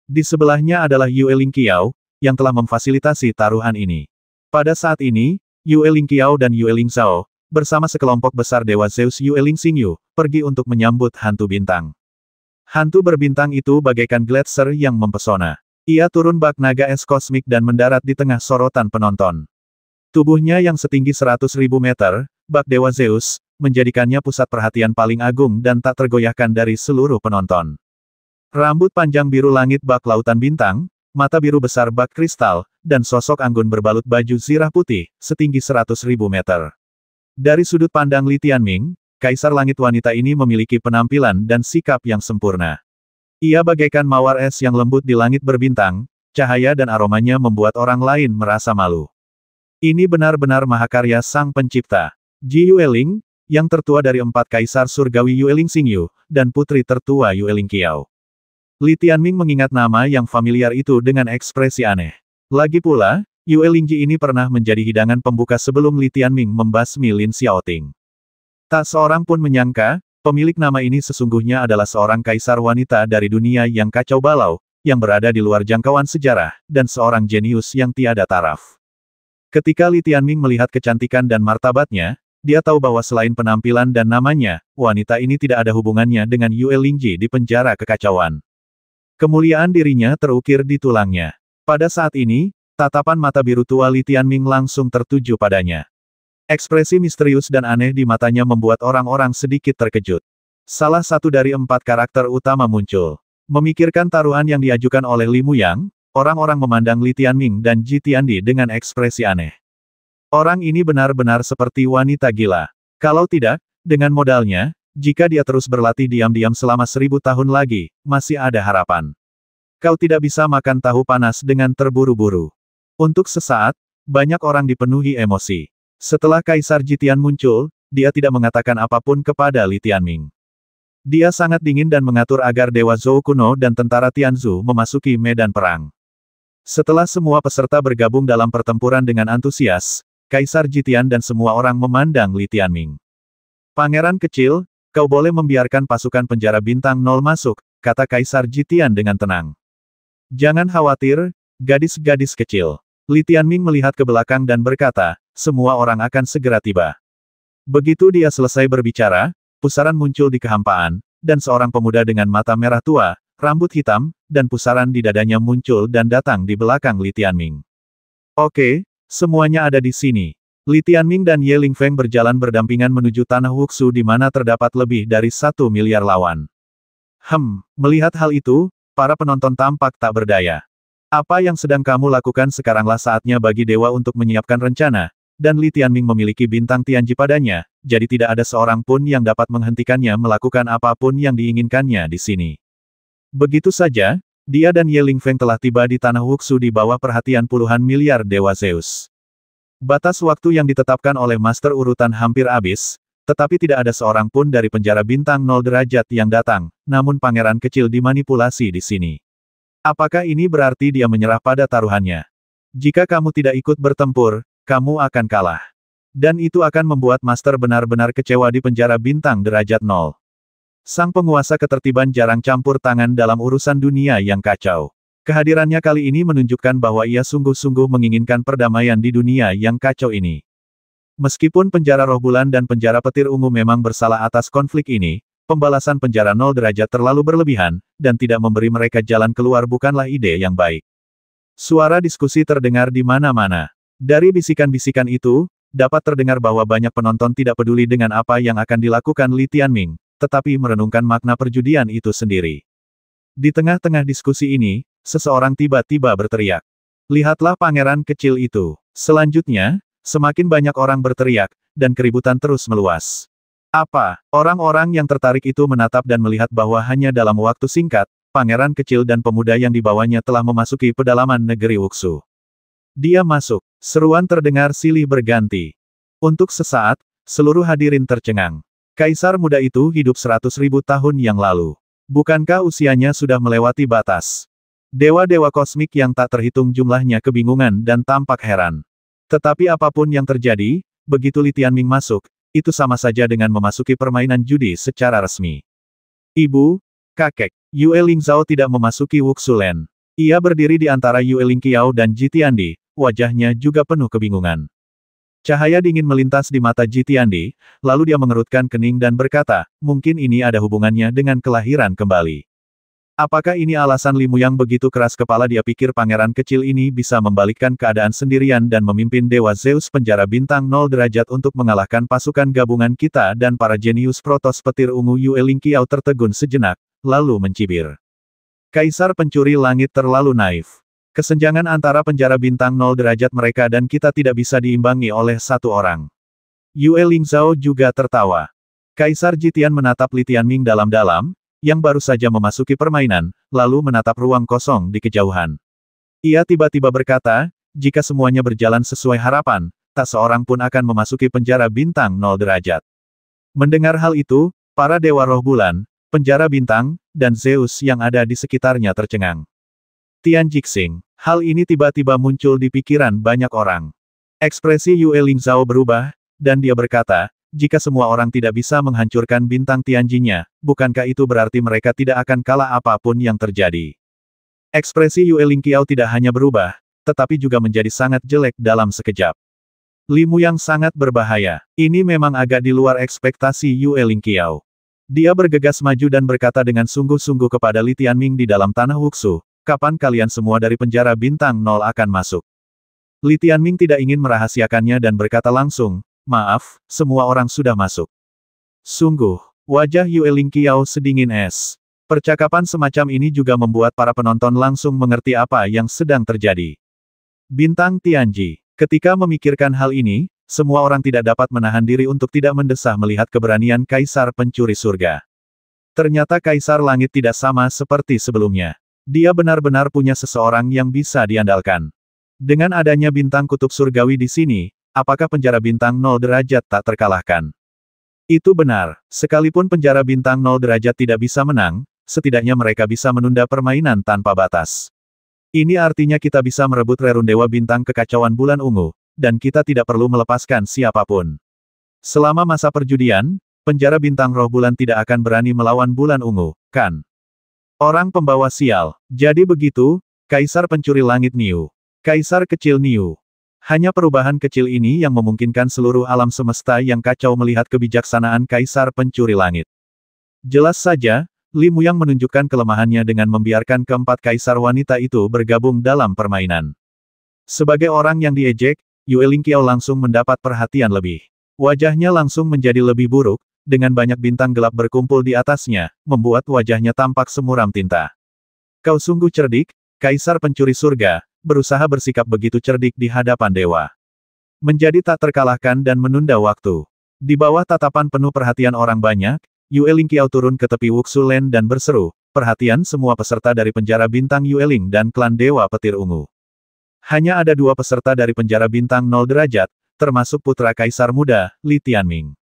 Di sebelahnya adalah Yue Lingqiao, yang telah memfasilitasi taruhan ini. Pada saat ini, Yue Lingqiao dan Yue Lingzhao, bersama sekelompok besar Dewa Zeus Yue Lingxingyu, pergi untuk menyambut hantu bintang. Hantu berbintang itu bagaikan gletser yang mempesona. Ia turun bak naga es kosmik dan mendarat di tengah sorotan penonton. Tubuhnya yang setinggi 100.000 meter, bak Dewa Zeus, menjadikannya pusat perhatian paling agung dan tak tergoyahkan dari seluruh penonton. Rambut panjang biru langit bak lautan bintang, mata biru besar bak kristal, dan sosok anggun berbalut baju zirah putih, setinggi 100.000 meter. Dari sudut pandang Li Tianming, Kaisar Langit wanita ini memiliki penampilan dan sikap yang sempurna. Ia bagaikan mawar es yang lembut di langit berbintang, cahaya dan aromanya membuat orang lain merasa malu. Ini benar-benar mahakarya Sang Pencipta. Ji Yueling, yang tertua dari 4 Kaisar Surgawi Yue Lingxingyu, dan putri tertua Yue Lingqiao. Li Tianming mengingat nama yang familiar itu dengan ekspresi aneh. Lagi pula, Yue Lingji ini pernah menjadi hidangan pembuka sebelum Li Tianming membasmi Lin Xiaoting. Tak seorang pun menyangka, pemilik nama ini sesungguhnya adalah seorang kaisar wanita dari dunia yang kacau balau, yang berada di luar jangkauan sejarah, dan seorang jenius yang tiada taraf. Ketika Li Tianming melihat kecantikan dan martabatnya, dia tahu bahwa selain penampilan dan namanya, wanita ini tidak ada hubungannya dengan Yue Lingji di penjara kekacauan. Kemuliaan dirinya terukir di tulangnya. Pada saat ini, tatapan mata biru tua Li Tianming langsung tertuju padanya. Ekspresi misterius dan aneh di matanya membuat orang-orang sedikit terkejut. Salah satu dari 4 karakter utama muncul. Memikirkan taruhan yang diajukan oleh Li Muyang, orang-orang memandang Li Tianming dan Ji Tiandi dengan ekspresi aneh. Orang ini benar-benar seperti wanita gila. Kalau tidak, dengan modalnya, jika dia terus berlatih diam-diam selama 1000 tahun lagi, masih ada harapan. Kau tidak bisa makan tahu panas dengan terburu-buru. Untuk sesaat, banyak orang dipenuhi emosi. Setelah Kaisar Jitian muncul, dia tidak mengatakan apapun kepada Li Tianming. Dia sangat dingin dan mengatur agar Dewa Zhou kuno dan tentara Tianzu memasuki medan perang. Setelah semua peserta bergabung dalam pertempuran dengan antusias, Kaisar Jitian dan semua orang memandang Li Tianming. Pangeran kecil, kau boleh membiarkan pasukan penjara bintang 0 masuk, kata Kaisar Jitian dengan tenang. Jangan khawatir, gadis-gadis kecil. Li Tianming melihat ke belakang dan berkata, semua orang akan segera tiba. Begitu dia selesai berbicara, pusaran muncul di kehampaan, dan seorang pemuda dengan mata merah tua, rambut hitam, dan pusaran di dadanya muncul dan datang di belakang Li Tianming. Oke, semuanya ada di sini. Li Tianming dan Ye Lingfeng berjalan berdampingan menuju tanah Wuxu di mana terdapat lebih dari 1 miliar lawan. Melihat hal itu, para penonton tampak tak berdaya. Apa yang sedang kamu lakukan sekaranglah saatnya bagi dewa untuk menyiapkan rencana, dan Li Tianming memiliki bintang Tianji padanya, jadi tidak ada seorang pun yang dapat menghentikannya melakukan apapun yang diinginkannya di sini. Begitu saja, dia dan Ye Lingfeng telah tiba di tanah Wuxu di bawah perhatian puluhan miliar dewa Zeus. Batas waktu yang ditetapkan oleh Master Urutan hampir habis, tetapi tidak ada seorang pun dari penjara bintang 0 derajat yang datang, namun pangeran kecil dimanipulasi di sini. Apakah ini berarti dia menyerah pada taruhannya? Jika kamu tidak ikut bertempur, kamu akan kalah. Dan itu akan membuat Master benar-benar kecewa di penjara bintang derajat 0. Sang penguasa ketertiban jarang campur tangan dalam urusan dunia yang kacau. Kehadirannya kali ini menunjukkan bahwa ia sungguh-sungguh menginginkan perdamaian di dunia yang kacau ini. Meskipun penjara roh bulan dan penjara petir ungu memang bersalah atas konflik ini, pembalasan penjara 0 derajat terlalu berlebihan, dan tidak memberi mereka jalan keluar bukanlah ide yang baik. Suara diskusi terdengar di mana-mana. Dari bisikan-bisikan itu, dapat terdengar bahwa banyak penonton tidak peduli dengan apa yang akan dilakukan Li Tianming, tetapi merenungkan makna perjudian itu sendiri. Di tengah-tengah diskusi ini, seseorang tiba-tiba berteriak. Lihatlah pangeran kecil itu. Selanjutnya, semakin banyak orang berteriak, dan keributan terus meluas. Apa? Orang-orang yang tertarik itu menatap dan melihat bahwa hanya dalam waktu singkat, pangeran kecil dan pemuda yang dibawanya telah memasuki pedalaman negeri Wuxu. Dia masuk. Seruan terdengar silih berganti. Untuk sesaat, seluruh hadirin tercengang. Kaisar muda itu hidup 100.000 tahun yang lalu. Bukankah usianya sudah melewati batas? Dewa-dewa kosmik yang tak terhitung jumlahnya kebingungan dan tampak heran. Tetapi apapun yang terjadi, begitu Li Tianming masuk, itu sama saja dengan memasuki permainan judi secara resmi. Ibu, kakek, Yue Lingzhao tidak memasuki Wuxuland. Ia berdiri di antara Yue Lingqiao dan Ji Tiandi, wajahnya juga penuh kebingungan. Cahaya dingin melintas di mata Ji Tiandi, lalu dia mengerutkan kening dan berkata, mungkin ini ada hubungannya dengan kelahiran kembali. Apakah ini alasan Li Muyang begitu keras kepala? Dia pikir pangeran kecil ini bisa membalikkan keadaan sendirian dan memimpin Dewa Zeus penjara bintang 0 derajat untuk mengalahkan pasukan gabungan kita dan para jenius protos petir ungu. Yue Lingqiao tertegun sejenak, lalu mencibir. Kaisar pencuri langit terlalu naif. Kesenjangan antara penjara bintang 0 derajat mereka dan kita tidak bisa diimbangi oleh satu orang. Yue Lingzhao juga tertawa. Kaisar Jitian menatap Li Tianming dalam-dalam, yang baru saja memasuki permainan, lalu menatap ruang kosong di kejauhan. Ia tiba-tiba berkata, jika semuanya berjalan sesuai harapan, tak seorang pun akan memasuki penjara bintang 0 derajat. Mendengar hal itu, para dewa roh bulan, penjara bintang, dan Zeus yang ada di sekitarnya tercengang. Tian Jixing. Hal ini tiba-tiba muncul di pikiran banyak orang. Ekspresi Yue Lingzhao berubah, dan dia berkata, jika semua orang tidak bisa menghancurkan bintang Tianji-nya, bukankah itu berarti mereka tidak akan kalah apapun yang terjadi? Ekspresi Yue Lingqiao tidak hanya berubah, tetapi juga menjadi sangat jelek dalam sekejap. Li Muyang sangat berbahaya. Ini memang agak di luar ekspektasi Yue Lingqiao. Dia bergegas maju dan berkata dengan sungguh-sungguh kepada Li Tianming di dalam tanah Wuxu, kapan kalian semua dari penjara bintang 0 akan masuk? Li Tianming tidak ingin merahasiakannya dan berkata langsung, maaf, semua orang sudah masuk. Sungguh, wajah Yue Lingqiao sedingin es. Percakapan semacam ini juga membuat para penonton langsung mengerti apa yang sedang terjadi. Bintang Tianji. Ketika memikirkan hal ini, semua orang tidak dapat menahan diri untuk tidak mendesah melihat keberanian Kaisar Pencuri Surga. Ternyata Kaisar Langit tidak sama seperti sebelumnya. Dia benar-benar punya seseorang yang bisa diandalkan. Dengan adanya bintang kutub surgawi di sini, apakah penjara bintang 0 derajat tak terkalahkan? Itu benar, sekalipun penjara bintang 0 derajat tidak bisa menang, setidaknya mereka bisa menunda permainan tanpa batas. Ini artinya kita bisa merebut rerun Dewa Bintang Kekacauan Bulan Ungu, dan kita tidak perlu melepaskan siapapun. Selama masa perjudian, penjara bintang roh bulan tidak akan berani melawan Bulan Ungu, kan? Orang pembawa sial. Jadi begitu, Kaisar Pencuri Langit Niu. Kaisar Kecil Niu. Hanya perubahan kecil ini yang memungkinkan seluruh alam semesta yang kacau melihat kebijaksanaan Kaisar Pencuri Langit. Jelas saja, Li Muyang menunjukkan kelemahannya dengan membiarkan keempat kaisar wanita itu bergabung dalam permainan. Sebagai orang yang diejek, Yue Lingqiao langsung mendapat perhatian lebih. Wajahnya langsung menjadi lebih buruk, dengan banyak bintang gelap berkumpul di atasnya, membuat wajahnya tampak semuram tinta. Kau sungguh cerdik, Kaisar Pencuri Surga, berusaha bersikap begitu cerdik di hadapan dewa. Menjadi tak terkalahkan dan menunda waktu. Di bawah tatapan penuh perhatian orang banyak, Yue Lingqiao turun ke tepi Wuxuland dan berseru, perhatian semua peserta dari penjara bintang Yueling dan klan Dewa Petir Ungu. Hanya ada 2 peserta dari penjara bintang 0 derajat, termasuk putra Kaisar Muda, Li Tianming.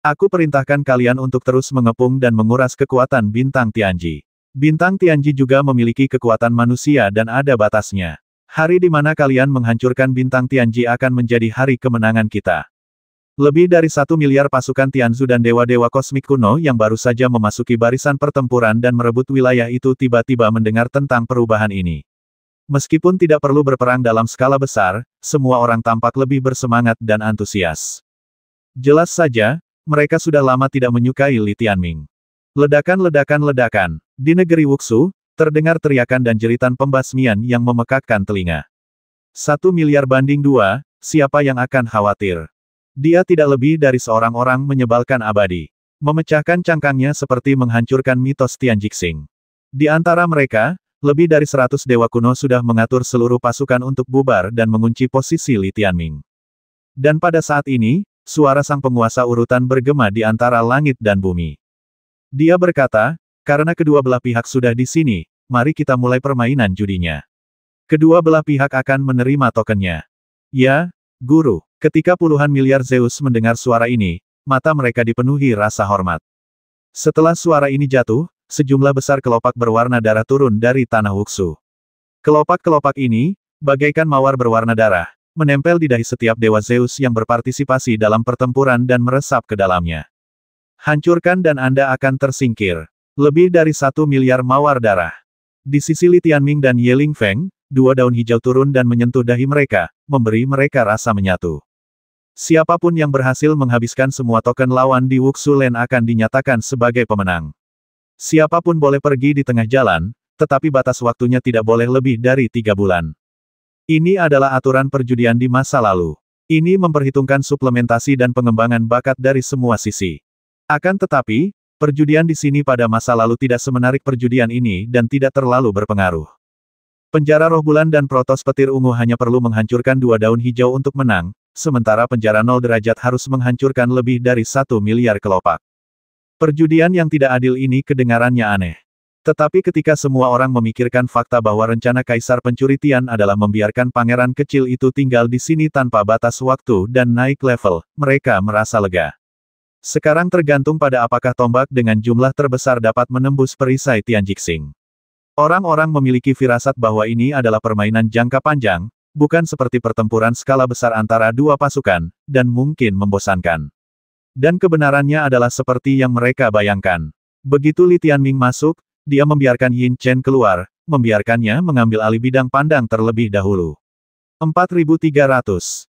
Aku perintahkan kalian untuk terus mengepung dan menguras kekuatan bintang Tianji. Bintang Tianji juga memiliki kekuatan manusia dan ada batasnya. Hari di mana kalian menghancurkan bintang Tianji akan menjadi hari kemenangan kita. Lebih dari 1 miliar pasukan Tianzu dan dewa-dewa kosmik kuno yang baru saja memasuki barisan pertempuran dan merebut wilayah itu tiba-tiba mendengar tentang perubahan ini. Meskipun tidak perlu berperang dalam skala besar, semua orang tampak lebih bersemangat dan antusias. Jelas saja, mereka sudah lama tidak menyukai Li Tianming. Ledakan-ledakan-ledakan. Di negeri Wuxu, terdengar teriakan dan jeritan pembasmian yang memekakkan telinga. 1 miliar banding 2, siapa yang akan khawatir? Dia tidak lebih dari seorang orang menyebalkan abadi. Memecahkan cangkangnya seperti menghancurkan mitos Tian Jixing. Di antara mereka, lebih dari 100 dewa kuno sudah mengatur seluruh pasukan untuk bubar dan mengunci posisi Li Tianming. Dan pada saat ini, suara sang penguasa urutan bergema di antara langit dan bumi. Dia berkata, karena kedua belah pihak sudah di sini, mari kita mulai permainan judinya. Kedua belah pihak akan menerima tokennya. Ya, Guru. Ketika puluhan miliar Zeus mendengar suara ini, mata mereka dipenuhi rasa hormat. Setelah suara ini jatuh, sejumlah besar kelopak berwarna darah turun dari tanah Wuxu. Kelopak-kelopak ini, bagaikan mawar berwarna darah, menempel di dahi setiap dewa Zeus yang berpartisipasi dalam pertempuran dan meresap ke dalamnya. Hancurkan dan Anda akan tersingkir. Lebih dari 1 miliar mawar darah. Di sisi Li Tianming dan Ye Lingfeng, 2 daun hijau turun dan menyentuh dahi mereka, memberi mereka rasa menyatu. Siapapun yang berhasil menghabiskan semua token lawan di Wuxu Land akan dinyatakan sebagai pemenang. Siapapun boleh pergi di tengah jalan, tetapi batas waktunya tidak boleh lebih dari 3 bulan. Ini adalah aturan perjudian di masa lalu. Ini memperhitungkan suplementasi dan pengembangan bakat dari semua sisi. Akan tetapi, perjudian di sini pada masa lalu tidak semenarik perjudian ini dan tidak terlalu berpengaruh. Penjara roh bulan dan protos petir ungu hanya perlu menghancurkan 2 daun hijau untuk menang, sementara penjara 0 derajat harus menghancurkan lebih dari 1 miliar kelopak. Perjudian yang tidak adil ini kedengarannya aneh. Tetapi ketika semua orang memikirkan fakta bahwa rencana Kaisar Pencuri Tian adalah membiarkan pangeran kecil itu tinggal di sini tanpa batas waktu dan naik level, mereka merasa lega. Sekarang tergantung pada apakah tombak dengan jumlah terbesar dapat menembus perisai Tian Jixing. Orang-orang memiliki firasat bahwa ini adalah permainan jangka panjang, bukan seperti pertempuran skala besar antara dua pasukan, dan mungkin membosankan. Dan kebenarannya adalah seperti yang mereka bayangkan. Begitu Li Tianming masuk, dia membiarkan Yin Chen keluar, membiarkannya mengambil alih bidang pandang terlebih dahulu. 4300.